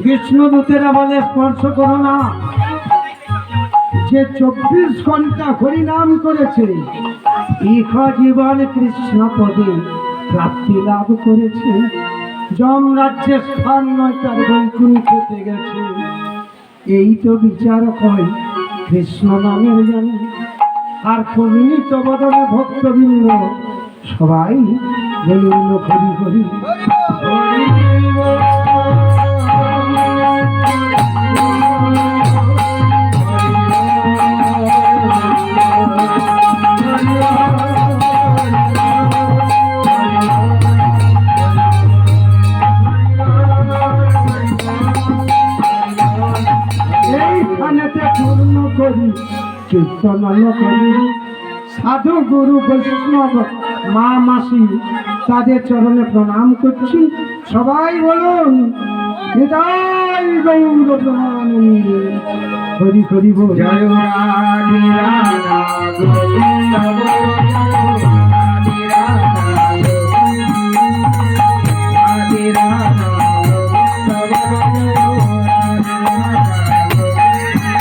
বিষ্ণুদূতেরা বলে স্পর্শ করো না, যে 24 ঘন্টা হরিনাম করেছে ইহ জীবন কৃষ্ণ পদে প্রাপ্তি লাভ করেছে। যম রাজ্যে স্থান নয়, তার বৈকুণ্ঠতে গেছে। এই তো বিচার হয় কৃষ্ণ নামের জানে। আর পরিণীত বদনে ভক্তবৃন্দ সবাই বলুন হরি হরি হরি বল। এইখানেতে পূর্ণ করি কীর্তন করি। সাধু গুরু বৈষ্ণব মা মাসি তাদের চরণে প্রণাম করছি। সবাই বলুন হৃদয় গৌর প্রেমানন্দে হরি হরি বল। জয় রাধে রাধা গোবিন্দ